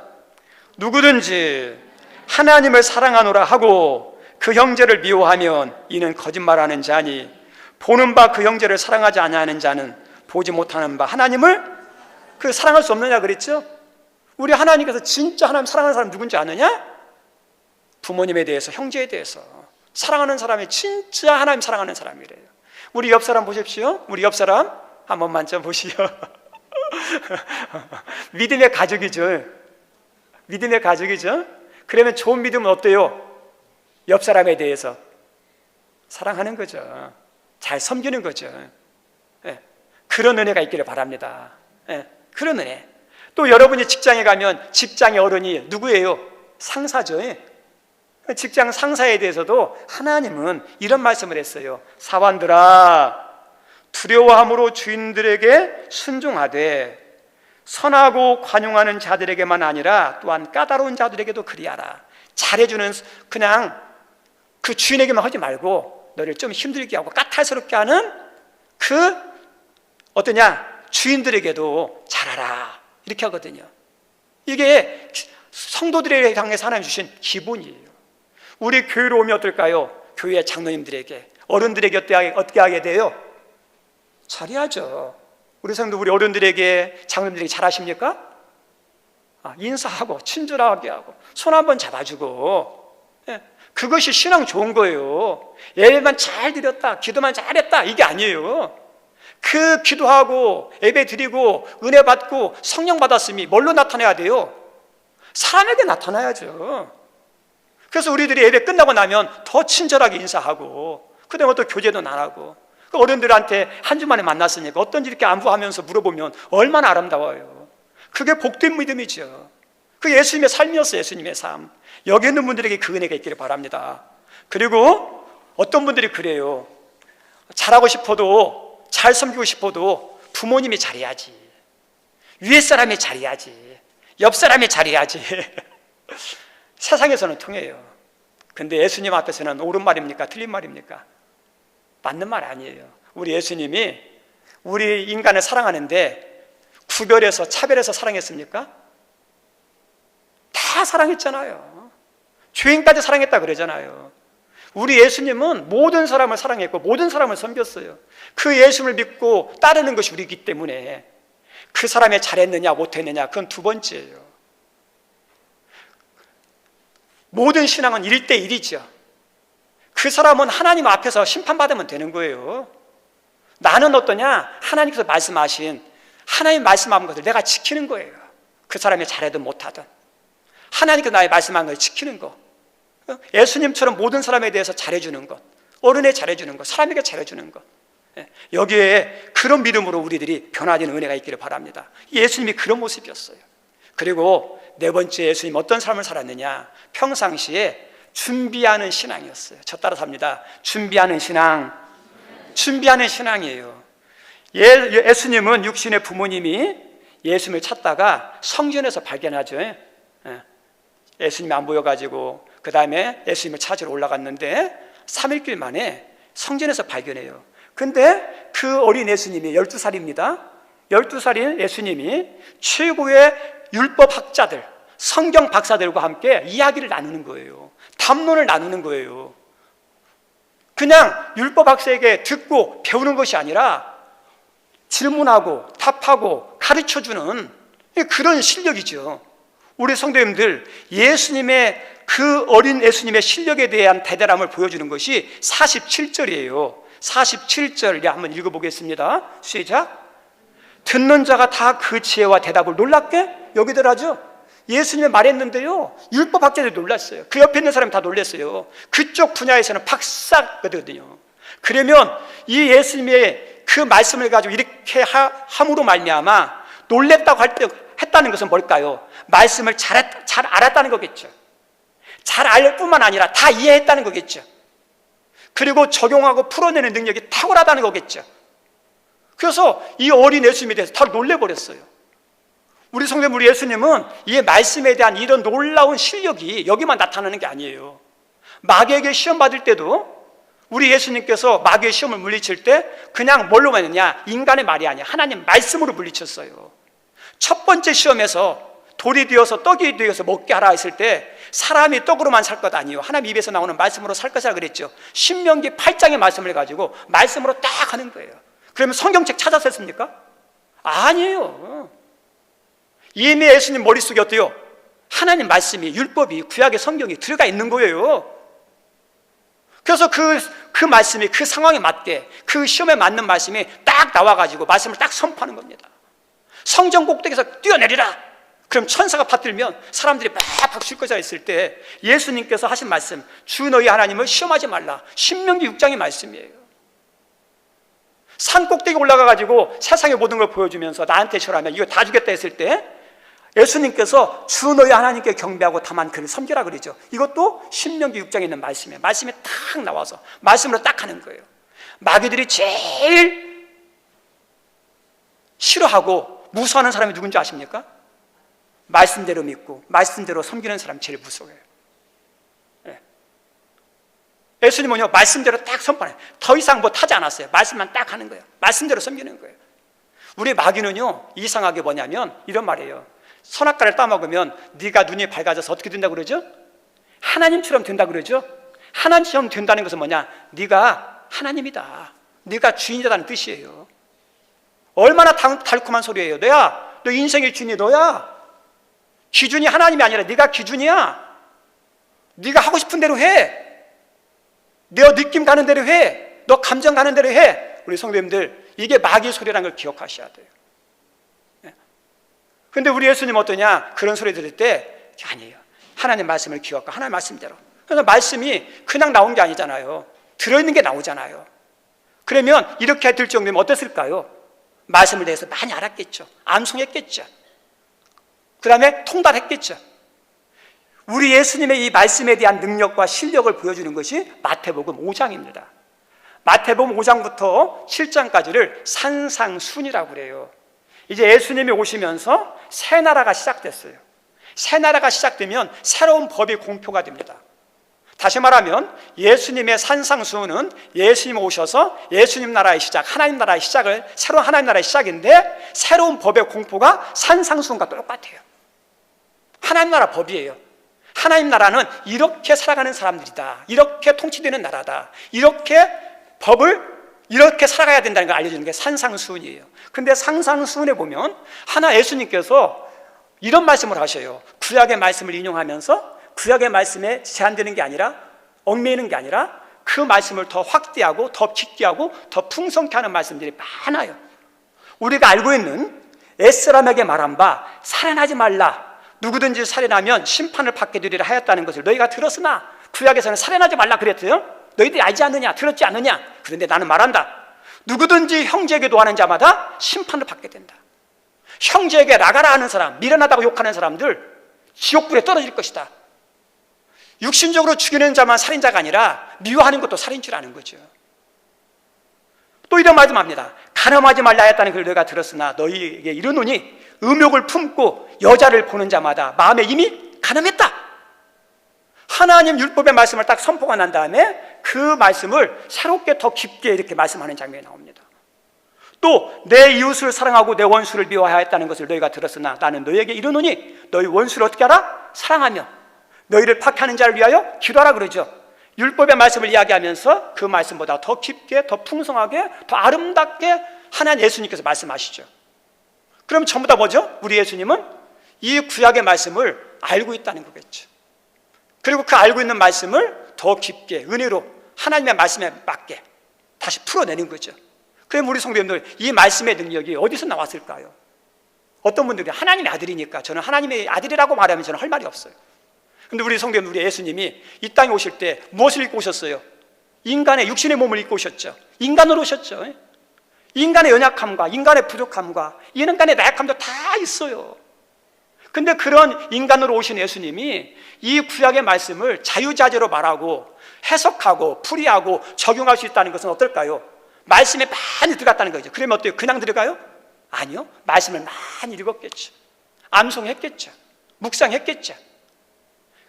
누구든지 하나님을 사랑하노라 하고 그 형제를 미워하면 이는 거짓말하는 자니 보는 바 그 형제를 사랑하지 아니하는 자는 보지 못하는 바 하나님을 그 사랑할 수 없느냐 그랬죠. 우리 하나님께서 진짜 하나님 사랑하는 사람 누군지 아느냐? 부모님에 대해서, 형제에 대해서 사랑하는 사람이 진짜 하나님 사랑하는 사람이래요. 우리 옆 사람 보십시오. 우리 옆 사람 한 번만 좀 보시오. 믿음의 가족이죠. 믿음의 가족이죠. 그러면 좋은 믿음은 어때요? 옆 사람에 대해서 사랑하는 거죠. 잘 섬기는 거죠. 네. 그런 은혜가 있기를 바랍니다. 네. 그런 은혜. 또 여러분이 직장에 가면 직장의 어른이 누구예요? 상사죠. 직장 상사에 대해서도 하나님은 이런 말씀을 했어요. 사관들아, 두려워함으로 주인들에게 순종하되 선하고 관용하는 자들에게만 아니라 또한 까다로운 자들에게도 그리하라. 잘해주는, 그냥 그 주인에게만 하지 말고 너를 좀 힘들게 하고 까탈스럽게 하는 그 어떠냐, 주인들에게도 잘하라, 이렇게 하거든요. 이게 성도들에 향해서 하나님 주신 기본이에요. 우리 교회로 오면 어떨까요? 교회 장로님들에게, 어른들에게 어떻게 하게 돼요? 잘해야죠. 우리 성도, 우리 어른들에게, 장로님들에게 잘하십니까? 인사하고 친절하게 하고 손 한번 잡아주고, 그것이 신앙 좋은 거예요. 예배만 잘 드렸다, 기도만 잘했다, 이게 아니에요. 그 기도하고 예배 드리고 은혜 받고 성령 받았음이 뭘로 나타내야 돼요? 사람에게 나타나야죠. 그래서 우리들이 예배 끝나고 나면 더 친절하게 인사하고, 그 다음에 또 교제도 나누고, 어른들한테 한 주 만에 만났으니까 어떤지 이렇게 안부하면서 물어보면 얼마나 아름다워요. 그게 복된 믿음이죠. 그게 예수님의 삶이었어요. 예수님의 삶. 여기 있는 분들에게 그 은혜가 있기를 바랍니다. 그리고 어떤 분들이 그래요. 잘하고 싶어도, 잘 섬기고 싶어도 부모님이 잘해야지, 위에 사람이 잘해야지, 옆 사람이 잘해야지. 세상에서는 통해요. 근데 예수님 앞에서는 옳은 말입니까? 틀린 말입니까? 맞는 말 아니에요. 우리 예수님이 우리 인간을 사랑하는데 구별해서, 차별해서 사랑했습니까? 다 사랑했잖아요. 죄인까지 사랑했다 그러잖아요. 우리 예수님은 모든 사람을 사랑했고 모든 사람을 섬겼어요. 그 예수님을 믿고 따르는 것이 우리이기 때문에 그 사람이 잘했느냐 못했느냐, 그건 두 번째예요. 모든 신앙은 1대1이죠. 그 사람은 하나님 앞에서 심판받으면 되는 거예요. 나는 어떠냐? 하나님께서 말씀하신, 하나님 말씀하는 것을 내가 지키는 거예요. 그 사람이 잘하든 못하든 하나님께서 나의 말씀한 것을 지키는 것. 예수님처럼 모든 사람에 대해서 잘해주는 것, 어른에 잘해주는 것, 사람에게 잘해주는 것. 여기에 그런 믿음으로 우리들이 변화되는 은혜가 있기를 바랍니다. 예수님이 그런 모습이었어요. 그리고 네 번째, 예수님 어떤 삶을 살았느냐? 평상시에 준비하는 신앙이었어요. 저 따라 삽니다. 준비하는 신앙. 준비하는 신앙이에요. 예수님은 육신의 부모님이 예수님을 찾다가 성전에서 발견하죠. 예수님이 안 보여가지고 그 다음에 예수님을 찾으러 올라갔는데 3일길 만에 성전에서 발견해요. 근데 그 어린 예수님이 12살입니다. 12살인 예수님이 최고의 율법학자들, 성경 박사들과 함께 이야기를 나누는 거예요. 담론을 나누는 거예요. 그냥 율법학자에게 듣고 배우는 것이 아니라 질문하고 답하고 가르쳐주는 그런 실력이죠. 우리 성도님들, 예수님의 그 어린 예수님의 실력에 대한 대단함을 보여주는 것이 47절이에요. 47절 한번 읽어보겠습니다. 시작. 듣는 자가 다 그 지혜와 대답을 놀랍게 여기더라죠. 예수님이 말했는데요, 율법학자들이 놀랐어요. 그 옆에 있는 사람이 다 놀랐어요. 그쪽 분야에서는 박사거든요. 그러면 이 예수님의 그 말씀을 가지고 이렇게 함으로 말미암아 놀랬다고 했다는 것은 뭘까요? 말씀을 잘 알았다는 거겠죠. 잘 알 뿐만 아니라 다 이해했다는 거겠죠. 그리고 적용하고 풀어내는 능력이 탁월하다는 거겠죠. 그래서 이 어린 예수님에 대해서 다 놀래버렸어요. 우리 성도님, 우리 예수님은 이 말씀에 대한 이런 놀라운 실력이 여기만 나타나는 게 아니에요. 마귀에게 시험 받을 때도 우리 예수님께서 마귀의 시험을 물리칠 때 그냥 뭘로만 했냐? 인간의 말이 아니야. 하나님 말씀으로 물리쳤어요. 첫 번째 시험에서 돌이 되어서 떡이 되어서 먹게 하라 했을 때 사람이 떡으로만 살 것 아니에요. 하나님 입에서 나오는 말씀으로 살 것이라 그랬죠. 신명기 8장의 말씀을 가지고 말씀으로 딱 하는 거예요. 그러면 성경책 찾아서 했습니까? 아니에요. 이미 예수님 머릿속에 어때요? 하나님 말씀이, 율법이, 구약의 성경이 들어가 있는 거예요. 그래서 그 말씀이 그 상황에 맞게, 그 시험에 맞는 말씀이 딱 나와가지고 말씀을 딱 선포하는 겁니다. 성전 꼭대기에서 뛰어내리라. 그럼 천사가 받들면 사람들이 막 박수칠 거자 했을 때 예수님께서 하신 말씀, 주 너희 하나님을 시험하지 말라. 신명기 6장의 말씀이에요. 산 꼭대기 올라가가지고 세상의 모든 걸 보여주면서 나한테 절하면 이거 다 주겠다 했을 때 예수님께서 주 너희 하나님께 경배하고 다만 그를 섬기라 그러죠. 이것도 신명기 6장에 있는 말씀이에요. 말씀이 딱 나와서 말씀으로 딱 하는 거예요. 마귀들이 제일 싫어하고 무서워하는 사람이 누군지 아십니까? 말씀대로 믿고 말씀대로 섬기는 사람이 제일 무서워해요. 예수님은요, 말씀대로 딱 선포해요. 더 이상 뭐 타지 않았어요. 말씀만 딱 하는 거예요. 말씀대로 섬기는 거예요. 우리 마귀는요, 이상하게 뭐냐면 이런 말이에요. 선악과를 따먹으면 네가 눈이 밝아져서 어떻게 된다고 그러죠? 하나님처럼 된다고 그러죠. 하나님처럼 된다는 것은 뭐냐? 네가 하나님이다. 네가 주인이라는 뜻이에요. 얼마나 달콤한 소리예요. 너 인생의 주인이 너야. 기준이 하나님이 아니라 네가 기준이야. 네가 하고 싶은 대로 해. 너 느낌 가는 대로 해. 너 감정 가는 대로 해. 우리 성도님들, 이게 마귀의 소리라는 걸 기억하셔야 돼요. 근데 우리 예수님 어떠냐? 그런 소리 들을 때 아니에요. 하나님 말씀을 기억하고 하나님 말씀대로. 그래서 말씀이 그냥 나온 게 아니잖아요. 들어있는 게 나오잖아요. 그러면 이렇게 될 정도면 어땠을까요? 말씀을 대해서 많이 알았겠죠. 암송했겠죠. 그 다음에 통달했겠죠. 우리 예수님의 이 말씀에 대한 능력과 실력을 보여주는 것이 마태복음 5장입니다. 마태복음 5장부터 7장까지를 산상순이라고 그래요. 이제 예수님이 오시면서 새 나라가 시작됐어요. 새 나라가 시작되면 새로운 법이 공표가 됩니다. 다시 말하면 예수님의 산상수훈은 예수님 오셔서 예수님 나라의 시작, 하나님 나라의 시작을, 새로운 하나님 나라의 시작인데 새로운 법의 공포가 산상수훈과 똑같아요. 하나님 나라 법이에요. 하나님 나라는 이렇게 살아가는 사람들이다. 이렇게 통치되는 나라다. 이렇게 법을 이렇게 살아가야 된다는 걸 알려주는 게 산상수훈이에요. 근데 산상수훈에 보면 하나 예수님께서 이런 말씀을 하셔요. 구약의 말씀을 인용하면서 구약의 말씀에 제한되는 게 아니라, 얽매이는 게 아니라 그 말씀을 더 확대하고 더 깊게 하고 더 풍성케 하는 말씀들이 많아요. 우리가 알고 있는 에스라에게 말한 바 살인하지 말라, 누구든지 살인하면 심판을 받게 되리라 하였다는 것을 너희가 들었으나 구약에서는 살인하지 말라 그랬어요. 너희들이 알지 않느냐, 들었지 않느냐. 그런데 나는 말한다. 누구든지 형제에게 도하는 자마다 심판을 받게 된다. 형제에게 나가라 하는 사람, 미련하다고 욕하는 사람들 지옥불에 떨어질 것이다. 육신적으로 죽이는 자만 살인자가 아니라 미워하는 것도 살인죄라는 거죠. 또 이런 말씀합니다. 간음하지 말라 했다는 걸 너희가 들었으나 너희에게 이르노니 음욕을 품고 여자를 보는 자마다 마음에 이미 가늠했다. 하나님 율법의 말씀을 딱 선포가 난 다음에 그 말씀을 새롭게 더 깊게 이렇게 말씀하는 장면이 나옵니다. 또 내 이웃을 사랑하고 내 원수를 미워하야 했다는 것을 너희가 들었으나 나는 너희에게 이르노니 너희 원수를 어떻게 하라? 사랑하며 너희를 박해하는 자를 위하여 기도하라 그러죠. 율법의 말씀을 이야기하면서 그 말씀보다 더 깊게, 더 풍성하게, 더 아름답게 하나님 예수님께서 말씀하시죠. 그럼 전부 다 뭐죠? 우리 예수님은 이 구약의 말씀을 알고 있다는 거겠죠. 그리고 그 알고 있는 말씀을 더 깊게 은혜로 하나님의 말씀에 맞게 다시 풀어내는 거죠. 그럼 우리 성도님들, 이 말씀의 능력이 어디서 나왔을까요? 어떤 분들이 하나님의 아들이니까 저는 하나님의 아들이라고 말하면 저는 할 말이 없어요. 근데 우리 성도님, 우리 예수님이 이 땅에 오실 때 무엇을 입고 오셨어요? 인간의 육신의 몸을 입고 오셨죠. 인간으로 오셨죠. 인간의 연약함과 인간의 부족함과 인간의 나약함도 다 있어요. 근데 그런 인간으로 오신 예수님이 이 구약의 말씀을 자유자재로 말하고 해석하고 풀이하고 적용할 수 있다는 것은 어떨까요? 말씀에 많이 들어갔다는 거죠. 그러면 어때요? 그냥 들어가요? 아니요. 말씀을 많이 읽었겠죠. 암송했겠죠. 묵상했겠죠.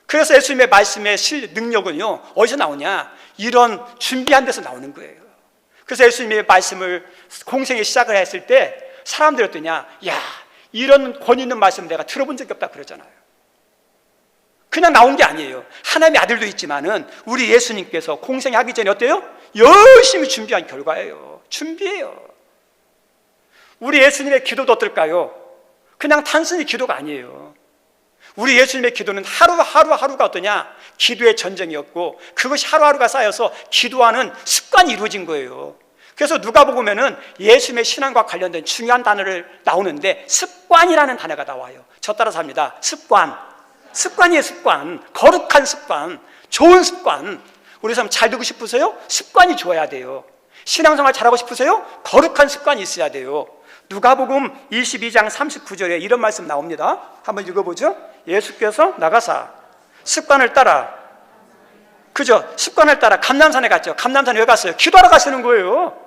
그래서 예수님의 말씀의 능력은요, 어디서 나오냐? 이런 준비한 데서 나오는 거예요. 그래서 예수님의 말씀을 공생에 시작을 했을 때 사람들이 어떠냐? 야, 이런 권위 있는 말씀 내가 들어본 적이 없다 그러잖아요. 그냥 나온 게 아니에요. 하나님의 아들도 있지만은 우리 예수님께서 공생하기 전에 어때요? 열심히 준비한 결과예요. 준비해요. 우리 예수님의 기도도 어떨까요? 그냥 단순히 기도가 아니에요. 우리 예수님의 기도는 하루하루가 어떠냐? 기도의 전쟁이었고 그것이 하루하루가 쌓여서 기도하는 습관이 이루어진 거예요. 그래서 누가복음에는 예수님의 신앙과 관련된 중요한 단어를 나오는데 습관이라는 단어가 나와요. 저 따라서 합니다. 습관이에요. 습관. 거룩한 습관, 좋은 습관. 우리 사람 잘 되고 싶으세요? 습관이 좋아야 돼요. 신앙생활 잘하고 싶으세요? 거룩한 습관이 있어야 돼요. 누가복음 22장 39절에 이런 말씀 나옵니다. 한번 읽어보죠. 예수께서 나가사 습관을 따라, 그죠? 습관을 따라 감람산에 갔죠. 감람산에 왜 갔어요? 기도하러 가시는 거예요.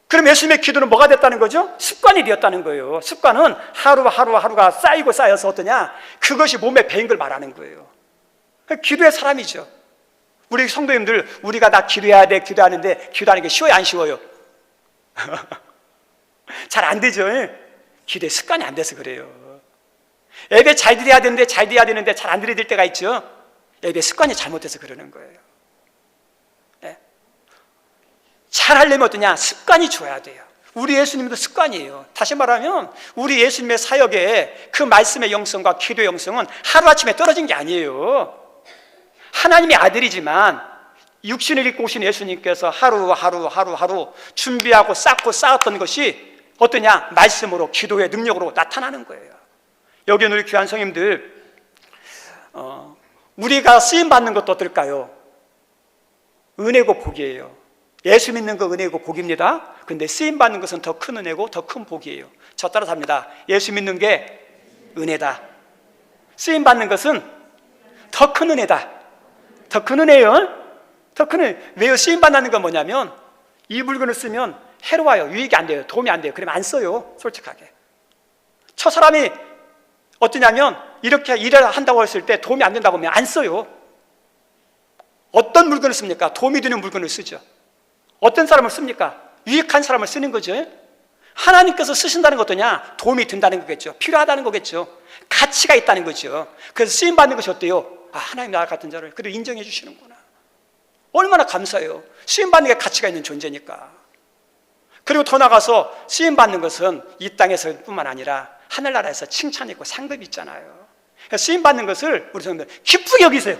그럼 예수님의 기도는 뭐가 됐다는 거죠? 습관이 되었다는 거예요. 습관은 하루가 쌓이고 쌓여서 어떠냐? 그것이 몸에 배인 걸 말하는 거예요. 기도의 사람이죠. 우리 성도님들, 우리가 나 기도해야 돼, 기도하는데 기도하는 게 쉬워요, 안 쉬워요? 잘 안 되죠. 기도의 습관이 안 돼서 그래요. 예배 잘 드려야 되는데 잘 안 드릴 때가 있죠. 예배 습관이 잘못돼서 그러는 거예요. 네. 잘 하려면 어떠냐? 습관이 좋아야 돼요. 우리 예수님도 습관이에요. 다시 말하면 우리 예수님의 사역에 그 말씀의 영성과 기도의 영성은 하루아침에 떨어진 게 아니에요. 하나님의 아들이지만 육신을 입고 오신 예수님께서 하루 준비하고 쌓고 쌓았던 것이 어떠냐? 말씀으로, 기도의 능력으로 나타나는 거예요. 여기 우리 귀한 성님들, 우리가 쓰임받는 것도 어떨까요? 은혜고 복이에요. 예수 믿는 거 은혜고 복입니다. 근데 쓰임받는 것은 더 큰 은혜고 더 큰 복이에요. 저 따라서 합니다. 예수 믿는 게 은혜다. 쓰임받는 것은 더 큰 은혜다. 더 큰 은혜요. 더 큰 은혜. 왜요? 쓰임받는 건 뭐냐면 이 물건을 쓰면 해로워요. 유익이 안 돼요. 도움이 안 돼요. 그러면 안 써요. 솔직하게. 저 사람이 어떠냐면 이렇게 일을 한다고 했을 때 도움이 안 된다고 하면 안 써요. 어떤 물건을 씁니까? 도움이 되는 물건을 쓰죠. 어떤 사람을 씁니까? 유익한 사람을 쓰는 거죠. 하나님께서 쓰신다는 것 어떠냐? 도움이 된다는 거겠죠. 필요하다는 거겠죠. 가치가 있다는 거죠. 그래서 쓰임받는 것이 어때요? 아, 하나님 나 같은 자를 그래도 인정해 주시는구나. 얼마나 감사해요. 쓰임받는 게 가치가 있는 존재니까. 그리고 더 나가서 쓰임받는 것은 이 땅에서 뿐만 아니라 하늘나라에서 칭찬이 있고 상급이 있잖아요. 쓰임받는 것을 우리 성도들 기쁘게 여기세요.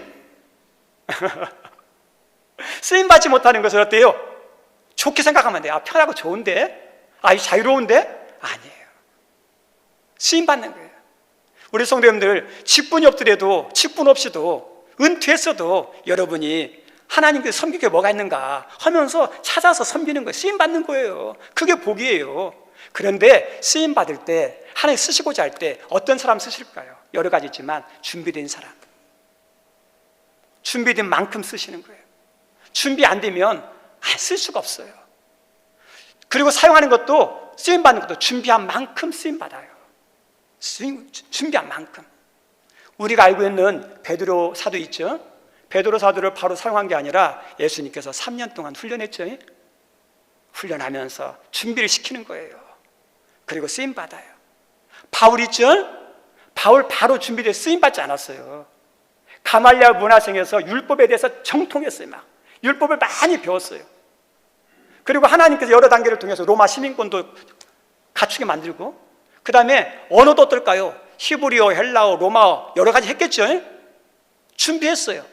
쓰임받지 못하는 것을 어때요? 좋게 생각하면 돼요. 아, 편하고 좋은데? 아, 자유로운데? 아니에요. 쓰임받는 거예요. 우리 성도님들, 직분이 없더라도, 직분 없이도, 은퇴했어도 여러분이 하나님께 섬길 게 뭐가 있는가 하면서 찾아서 섬기는 거예요. 쓰임받는 거예요. 그게 복이에요. 그런데 쓰임받을 때, 하나님 쓰시고자 할 때 어떤 사람 쓰실까요? 여러 가지 있지만 준비된 사람. 준비된 만큼 쓰시는 거예요. 준비 안 되면 쓸 수가 없어요. 그리고 사용하는 것도, 쓰임받는 것도 준비한 만큼 쓰임받아요. 준비한 만큼. 우리가 알고 있는 베드로 사도 있죠. 베드로 사도를 바로 사용한 게 아니라 예수님께서 3년 동안 훈련했죠. 훈련하면서 준비를 시키는 거예요. 그리고 쓰임받아요. 바울 있죠? 바울 바로 준비돼 쓰임받지 않았어요. 가말리아 문화생에서 율법에 대해서 정통했어요. 막 율법을 많이 배웠어요. 그리고 하나님께서 여러 단계를 통해서 로마 시민권도 갖추게 만들고, 그 다음에 언어도 어떨까요? 히브리어, 헬라어, 로마어 여러 가지 했겠죠. 준비했어요.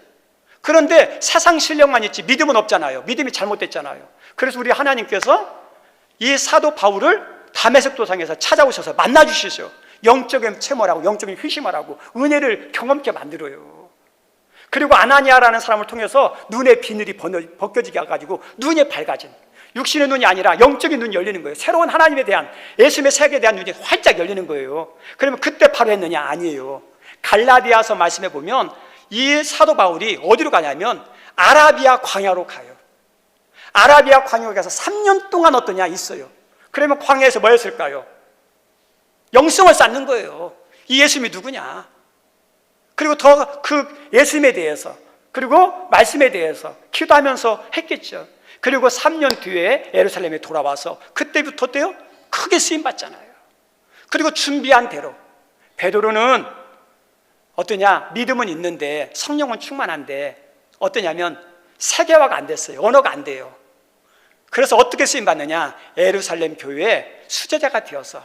그런데 세상 실력만 있지 믿음은 없잖아요. 믿음이 잘못됐잖아요. 그래서 우리 하나님께서 이 사도 바울을 다메섹 도상에서 찾아오셔서 만나주시죠. 영적인 체험하라고, 영적인 휴심하라고, 은혜를 경험케 만들어요. 그리고 아나니아라는 사람을 통해서 눈의 비늘이 벗겨지게 해가지고 눈이 밝아진, 육신의 눈이 아니라 영적인 눈이 열리는 거예요. 새로운 하나님에 대한, 예수님의 세계에 대한 눈이 활짝 열리는 거예요. 그러면 그때 바로 했느냐? 아니에요. 갈라디아서 말씀해 보면 이 사도 바울이 어디로 가냐면 아라비아 광야로 가요. 아라비아 광야에 가서 3년 동안 어떠냐 있어요. 그러면 광야에서 뭐 했을까요? 영성을 쌓는 거예요. 이 예수님이 누구냐? 그리고 더 그 예수님에 대해서, 그리고 말씀에 대해서 기도하면서 했겠죠. 그리고 3년 뒤에 예루살렘에 돌아와서 그때부터 어때요? 크게 쓰임받잖아요. 그리고 준비한 대로 베드로는 어떠냐? 믿음은 있는데 성령은 충만한데 어떠냐면 세계화가 안 됐어요. 언어가 안 돼요. 그래서 어떻게 쓰임받느냐? 예루살렘 교회의 수제자가 되어서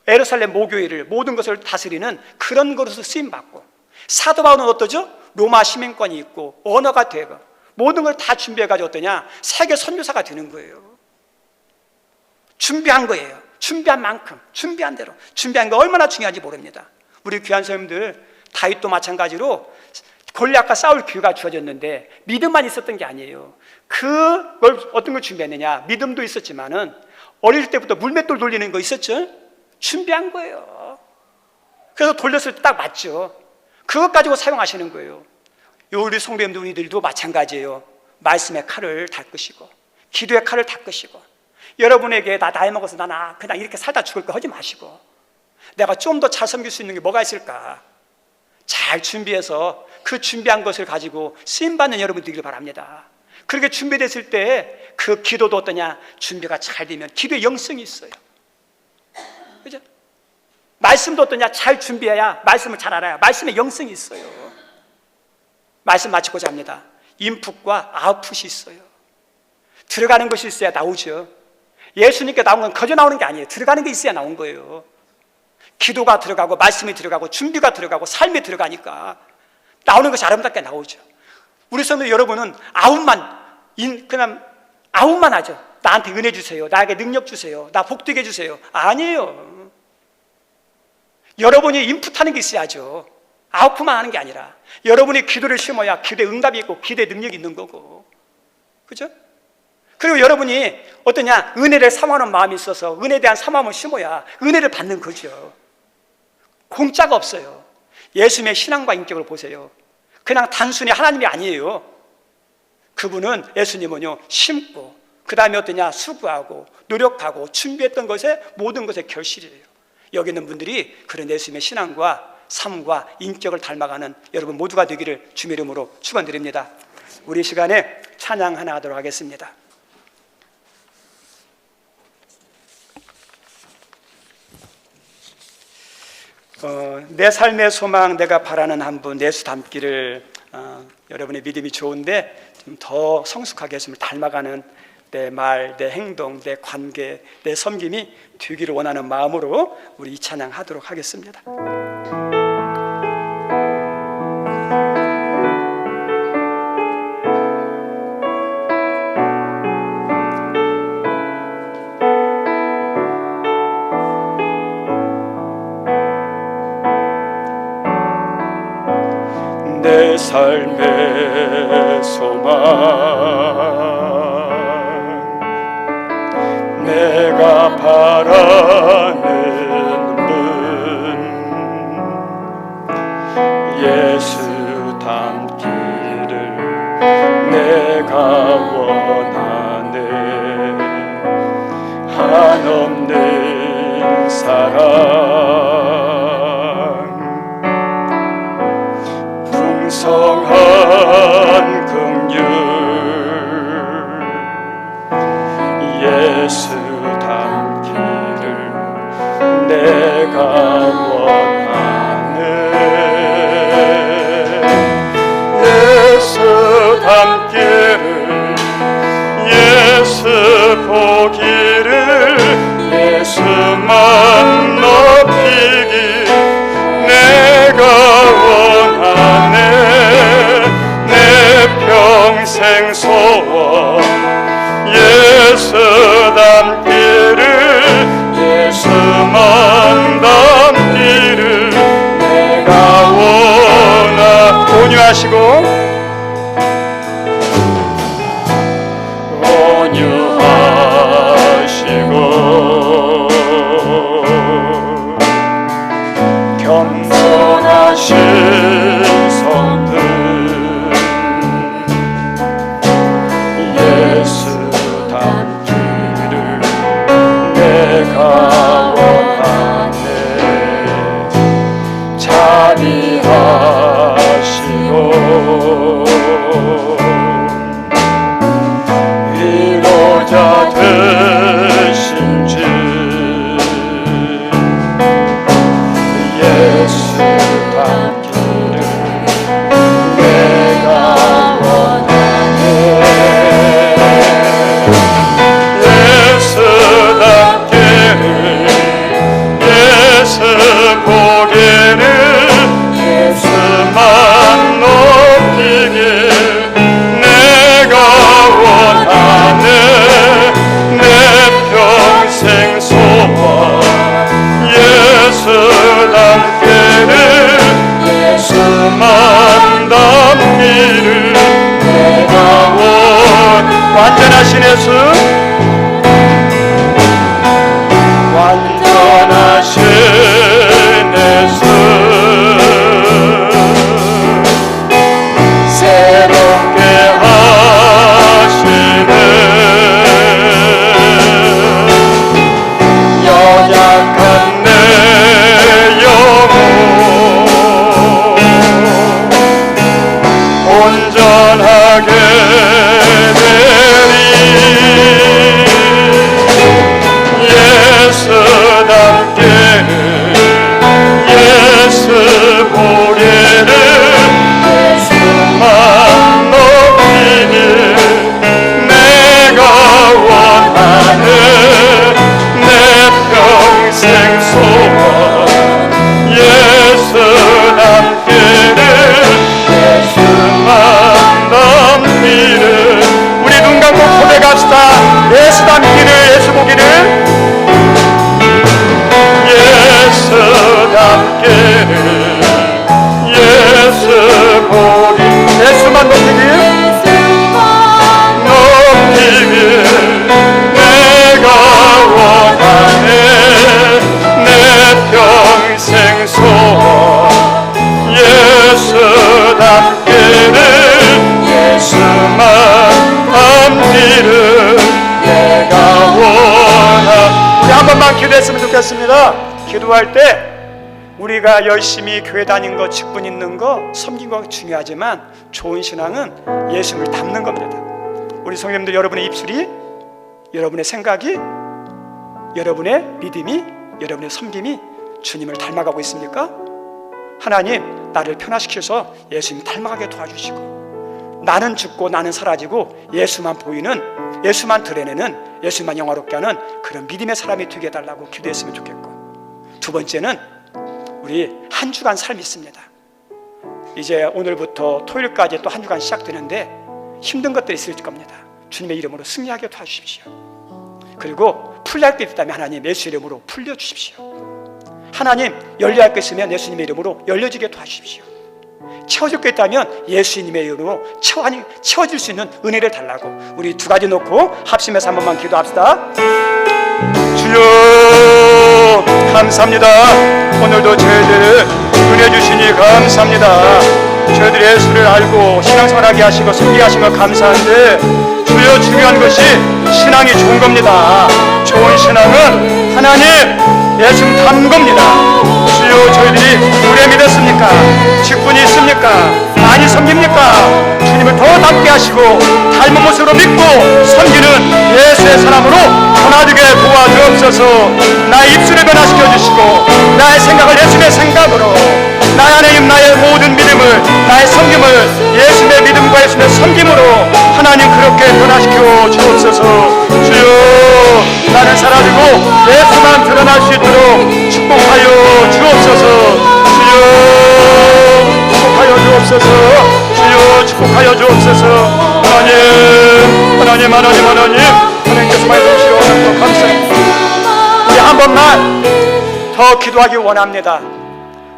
예루살렘 모교회를, 모든 것을 다스리는 그런 것으로 쓰임받고, 사도 바울은 어떠죠? 로마 시민권이 있고 언어가 되고 모든 걸 다 준비해가지고 어떠냐? 세계 선교사가 되는 거예요. 준비한 거예요. 준비한 만큼, 준비한 대로. 준비한 거 얼마나 중요한지 모릅니다. 우리 귀한 선생님들, 다윗도 마찬가지로 골리앗과 싸울 기회가 주어졌는데 믿음만 있었던 게 아니에요. 그걸 어떤 걸 준비했느냐? 믿음도 있었지만은 어릴 때부터 물맷돌 돌리는 거 있었죠? 준비한 거예요. 그래서 돌렸을 때 딱 맞죠. 그것 가지고 사용하시는 거예요. 우리 성도님들, 우리들도 마찬가지예요. 말씀의 칼을 닦으시고 기도의 칼을 닦으시고, 여러분에게 나 나이 먹어서 나 그냥 이렇게 살다 죽을 거 하지 마시고, 내가 좀 더 잘 섬길 수 있는 게 뭐가 있을까? 잘 준비해서 그 준비한 것을 가지고 쓰임받는 여러분 되길 바랍니다. 그렇게 준비됐을 때 그 기도도 어떠냐? 준비가 잘 되면 기도의 영성이 있어요. 그죠? 말씀도 어떠냐? 잘 준비해야, 말씀을 잘 알아야 말씀의 영성이 있어요. 말씀 마치고자 합니다. 인풋과 아웃풋이 있어요. 들어가는 것이 있어야 나오죠. 예수님께 나온 건 거저 나오는 게 아니에요. 들어가는 게 있어야 나온 거예요. 기도가 들어가고 말씀이 들어가고 준비가 들어가고 삶이 들어가니까 나오는 것이 아름답게 나오죠. 우리 성도 여러분은 그냥 아웃만 하죠. 나한테 은혜 주세요, 나에게 능력 주세요, 나 복되게 해주세요. 아니에요. 여러분이 인풋하는 게 있어야죠. 아웃풋만 하는 게 아니라 여러분이 기도를 심어야 기도에 응답이 있고 기도에 능력이 있는 거고, 그죠? 그리고 여러분이 어떠냐? 은혜를 사모하는 마음이 있어서 은혜에 대한 사모함을 심어야 은혜를 받는 거죠. 공짜가 없어요. 예수님의 신앙과 인격을 보세요. 그냥 단순히 하나님이 아니에요. 그분은, 예수님은요, 심고 그 다음에 어떠냐? 수고하고 노력하고 준비했던 것에 모든 것의 결실이에요. 여기 있는 분들이 그런 예수님의 신앙과 삶과 인격을 닮아가는 여러분 모두가 되기를 주의 이름으로 축원드립니다. 우리 시간에 찬양 하나 하도록 하겠습니다. 내 삶의 소망, 내가 바라는 한 분, 예수 닮기를, 여러분의 믿음이 좋은데 좀 더 성숙하게 예수님을 닮아가는 내 말, 내 행동, 내 관계, 내 섬김이 되기를 원하는 마음으로 우리 이 찬양 하도록 하겠습니다. 내 삶의 소망, 내가 바라는 분, 예수 닮기를 내가 원하네. 사랑 풍성한 긍휼 예수 닮기를 내가 원하네 예수 닮기를 예수 보기를 예수만 높이기 내가 원하네 내 평생 소원 예수 닮기를 예수만 닮기를 내가 원하 온유하시고 겸손하신 성들 예수 닮기를 내가 원하네 자비하시고 위로자 되신 주 예수 닮기를 내가 원하네 예수 닮기를 예수 보기를 예수만 높이길 내가 원하네 내 평생 소원 예수 닮기를 예수만 닮기를 내가 완전하신 예수 완전하신 예수 새롭게 하시네 연약한 내 영혼 온전하게 되리 예수 닮기를 예수 보기를 예수만 높이길 내가 원하는 내 평생 소원 예수 닮기를 예수만 닮기를 우리 눈 감고 고백합시다 예수 닮기를 예수 보기를 예수 닮기를 예수 보기 예수만 높이길 높이길 내가 원하네 내 평생 소원 예수 닮기를 예수만 닮기를 내가 원하 우리 한 번만 기도했으면 좋겠습니다. 기도할 때 우리가 열심히 교회 다닌 거, 직분 있는 거, 섬긴 거 중요하지만 좋은 신앙은 예수님을 닮는 겁니다. 우리 성도님들 여러분의 입술이, 여러분의 생각이, 여러분의 믿음이, 여러분의 섬김이 주님을 닮아가고 있습니까? 하나님 나를 변화시켜서 예수님 닮아가게 도와주시고 나는 죽고 나는 사라지고 예수만 보이는 예수만 드러내는 예수만 영화롭게 하는 그런 믿음의 사람이 되게 해달라고 기도했으면 좋겠고 두 번째는 우리 한 주간 삶이 있습니다. 이제 오늘부터 토요일까지 또 한 주간 시작되는데 힘든 것들이 있을 겁니다. 주님의 이름으로 승리하게 도와주십시오. 그리고 풀려할 게 있다면 하나님 예수 이름으로 풀려주십시오. 하나님 열려야 할 게 있으면 예수님의 이름으로 열려지게 도와주십시오. 채워질 게 있다면 예수님의 이름으로 채워질 수 있는 은혜를 달라고 우리 두 가지 놓고 합심해서 한 번만 기도합시다. 주여 감사합니다. 오늘도 저희들을 은혜 주시니 감사합니다. 저희들이 예수를 알고 신앙생활하게 하시고 섬기게 하신 것 감사한데 주여 중요한 것이 신앙이 좋은 겁니다. 좋은 신앙은 하나님 예수님 담겁니다. 주여, 저희들이 오래 믿었습니까? 직분이 있습니까? 많이 섬깁니까? 주님을 더 닮게 하시고 닮은 모습으로 믿고 섬기는 예수의 사람으로 변화되게 도와주옵소서. 나의 입술을 변화시켜 주시고 나의 생각을 예수의 생각으로, 나의 하나님, 나의 모든 믿음을, 나의 섬김을 예수의 믿음과 예수의 섬김으로 하나님 그렇게 변화시켜 주옵소서. 주여, 나는 사라지고 예수만 드러날 수 있도록 축복하여 주옵소서. 주여, 축복하여 주옵소서. 주여, 축복하여 주옵소서. 하나님, 하나님께서 말씀하시고 감사합니다. 우리 한 번만 더 기도하기 원합니다.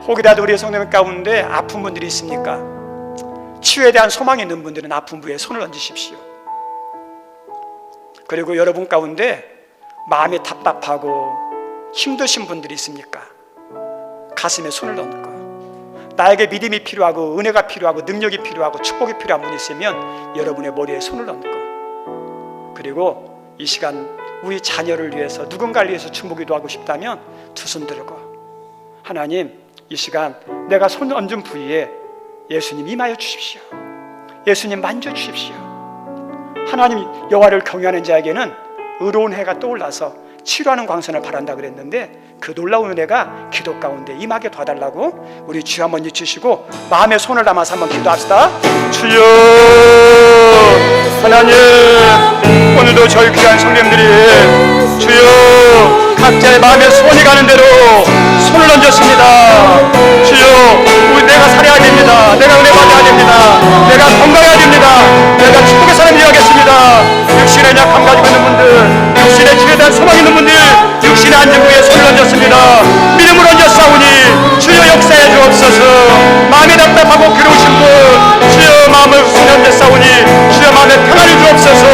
혹이라도 우리 성도님 가운데 아픈 분들이 있습니까? 치유에 대한 소망이 있는 분들은 아픈 부에 손을 얹으십시오. 그리고 여러분 가운데 마음이 답답하고 힘드신 분들이 있습니까? 가슴에 손을 얹고, 나에게 믿음이 필요하고 은혜가 필요하고 능력이 필요하고 축복이 필요한 분이 있으면 여러분의 머리에 손을 얹고, 그리고 이 시간 우리 자녀를 위해서, 누군가를 위해서 중보기도 하고 싶다면 두 손 들고, 하나님, 이 시간 내가 손 얹은 부위에 예수님 임하여 주십시오. 예수님 만져 주십시오. 하나님, 여호와를 경외하는 자에게는 의로운 해가 떠올라서 치료하는 광선을 바란다 그랬는데, 그 놀라운 은혜가 기도 가운데 임하게 도와달라고 우리 주여 한번 잊으시고 마음에 손을 담아서 한번 기도합시다. 주여, 하나님, 오늘도 저희 귀한 성도님들이 주여 각자의 마음에 손이 가는 대로 손을 얹었습니다. 주여, 우리 내가 살아야 됩니다. 내가 은혜 받아야 됩니다. 내가 건강해야 됩니다. 내가 축복의 사람이 되어야겠습니다. 육신의 약함 가지고 있는 분들, 육신의 치유에 대한 소망이 있는 분들, 육신의 안전부에 손을 얹었습니다. 믿음을 얹었사오니 주여 역사해 주옵소서. 마음이 답답하고 괴로우신 분, 주여 마음을 순전됐사오니 주여 마음에 평안을 주옵소서.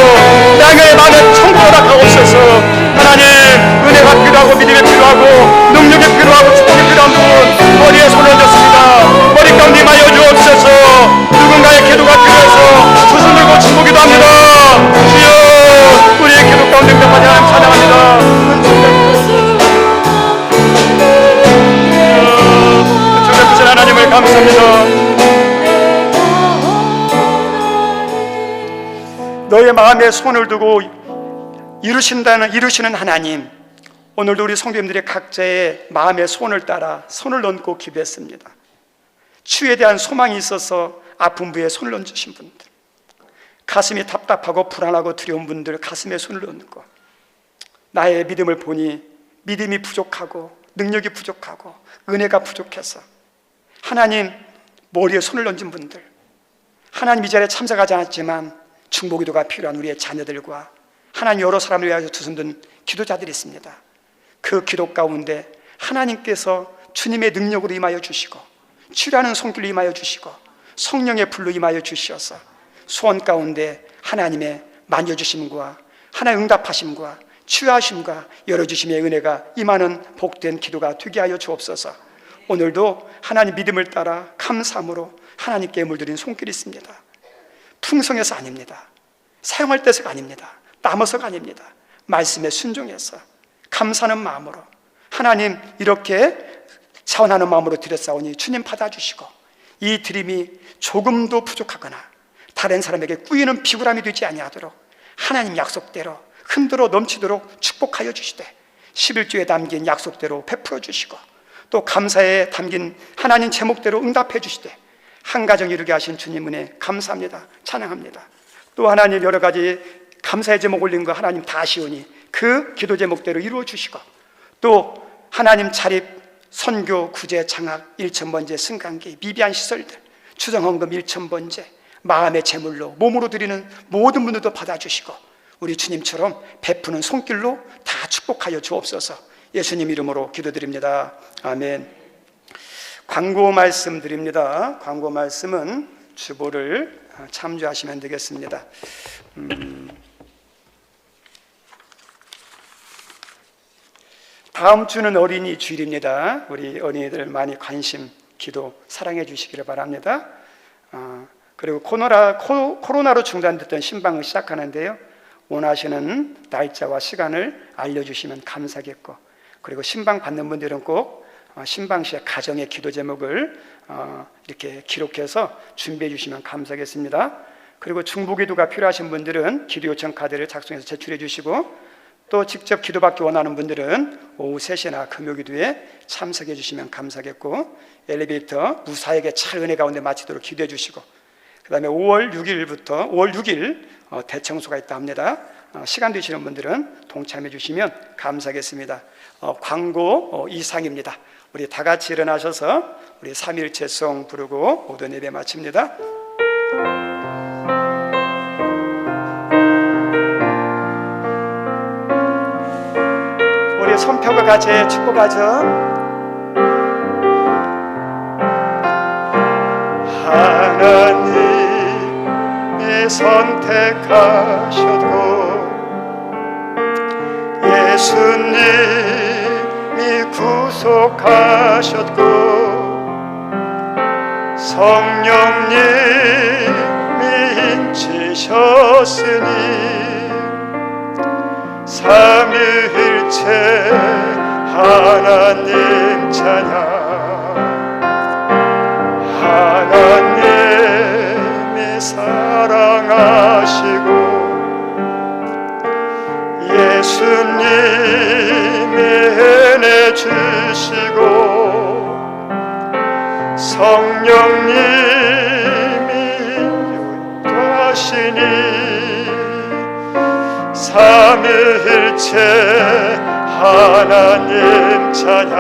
나의 마음에 천국을 허락하옵소서. 하나님, 은혜가 필요하고 믿음이 필요하고 능력이 필요하고 축복이 필요한 분, 머리에 손을 얹었습니다. 머리 가운데 임하여 주옵소서. 누군가의 기도가 필요해서 두 손 들고 축복기도 합니다. 주여, 우리의 기도 가운데 응답하지 하나님 찬양합니다. 주여, 하나님을 감사합니다. 너의 마음에 손을 두고 이루시는 하나님, 오늘도 우리 성도님들의 각자의 마음의 손을 따라 손을 얹고 기도했습니다. 치유에 대한 소망이 있어서 아픈 부에 손을 얹으신 분들, 가슴이 답답하고 불안하고 두려운 분들 가슴에 손을 얹고, 나의 믿음을 보니 믿음이 부족하고 능력이 부족하고 은혜가 부족해서 하나님 머리에 손을 얹은 분들, 하나님 이 자리에 참석하지 않았지만 중보기도가 필요한 우리의 자녀들과 하나님 여러 사람을 위하여 두 손 든 기도자들이 있습니다. 그 기도 가운데 하나님께서 주님의 능력으로 임하여 주시고 치유하는 손길로 임하여 주시고 성령의 불로 임하여 주시어서 소원 가운데 하나님의 만져주심과 하나님의 응답하심과 치유하심과 열어주심의 은혜가 임하는 복된 기도가 되게 하여 주옵소서. 오늘도 하나님 믿음을 따라 감사함으로 하나님께 물들인 손길이 있습니다. 풍성해서 아닙니다. 사용할 때서가 아닙니다. 남아서가 아닙니다. 말씀에 순종해서 감사하는 마음으로 하나님 이렇게 차원하는 마음으로 드렸사오니 주님 받아주시고, 이 드림이 조금도 부족하거나 다른 사람에게 꾸이는 비굴함이 되지 아니하도록 하나님 약속대로 흔들어 넘치도록 축복하여 주시되, 11조에 담긴 약속대로 베풀어 주시고, 또 감사에 담긴 하나님 제목대로 응답해 주시되, 한 가정 이루게 하신 주님 은혜 감사합니다. 찬양합니다. 또 하나님 여러 가지 감사의 제목 올린 거 하나님 다 아시오니 그 기도 제목대로 이루어 주시고, 또 하나님 자립, 선교, 구제, 장학, 1,000번제, 승강기, 미비한 시설들, 추정헌금 1,000번제, 마음의 제물로 몸으로 드리는 모든 분들도 받아주시고, 우리 주님처럼 베푸는 손길로 다 축복하여 주옵소서. 예수님 이름으로 기도드립니다. 아멘. 광고 말씀 드립니다. 광고 말씀은 주보를 참조하시면 되겠습니다. 다음 주는 어린이 주일입니다. 우리 어린이들 많이 관심, 기도, 사랑해 주시기를 바랍니다. 그리고 코로나로 중단됐던 신방을 시작하는데요. 원하시는 날짜와 시간을 알려주시면 감사하겠고, 그리고 신방 받는 분들은 꼭 신방 시에 가정의 기도 제목을 이렇게 기록해서 준비해 주시면 감사하겠습니다. 그리고 중보기도가 필요하신 분들은 기도 요청 카드를 작성해서 제출해 주시고, 또 직접 기도받기 원하는 분들은 오후 3시나 금요기도에 참석해 주시면 감사하겠고, 엘리베이터 무사하게 잘 은혜 가운데 마치도록 기도해 주시고, 그 다음에 5월 6일 대청소가 있다 합니다. 시간 되시는 분들은 동참해 주시면 감사하겠습니다. 광고 이상입니다. 우리 다 같이 일어나셔서 우리 삼일체송 부르고 모든 예배 마칩니다. 우리 손뼉과 같이 축복하죠. 하나님이 선택하셨고 예수님이 구속하셨고 성령님이 인치셨으니 삼위일체 하나님 찬양. 하나님이 사랑하시고 예수님이 은혜 주시고 성령님이 인도하시니 삼위일체 하나님 찬양.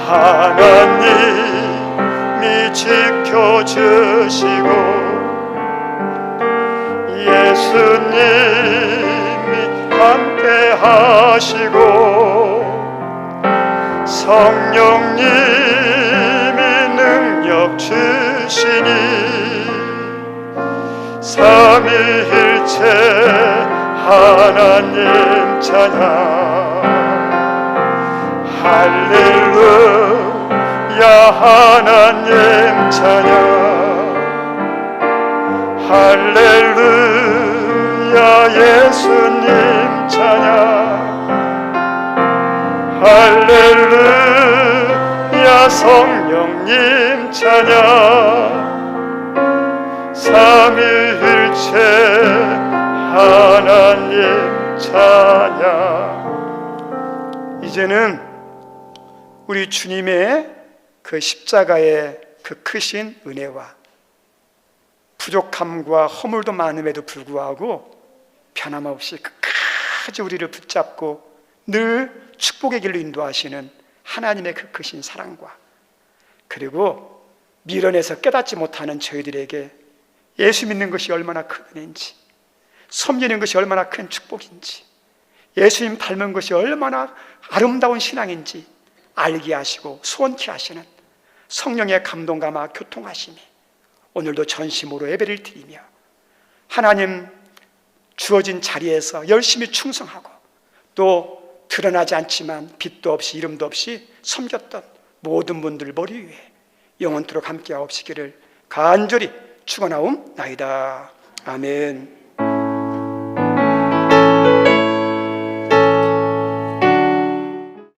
하나님이 지켜주시고 예수님이 함께 하시고 성령님이 능력 주시니 삼위일체 하나님 찬양. 할렐루야 하나님 찬양. 할렐루야 예수님 찬양. 할렐루야 성령님 찬양. 삼위일체 하나님 찬양. 이제는 우리 주님의 그 십자가의 그 크신 은혜와 부족함과 허물도 많음에도 불구하고 변함없이 끝까지 우리를 붙잡고 늘 축복의 길로 인도하시는 하나님의 그 크신 사랑과, 그리고 미련에서 깨닫지 못하는 저희들에게 예수 믿는 것이 얼마나 큰 은혜인지, 섬기는 것이 얼마나 큰 축복인지, 예수님 닮은 것이 얼마나 아름다운 신앙인지 알게 하시고 소원케 하시는 성령의 감동과 막 교통하심이 오늘도 전심으로 예배를 드리며 하나님 주어진 자리에서 열심히 충성하고 또 드러나지 않지만 빛도 없이 이름도 없이 섬겼던 모든 분들 머리 위에 영원토록 함께 하옵시기를 간절히 축원하옵나이다. 아멘.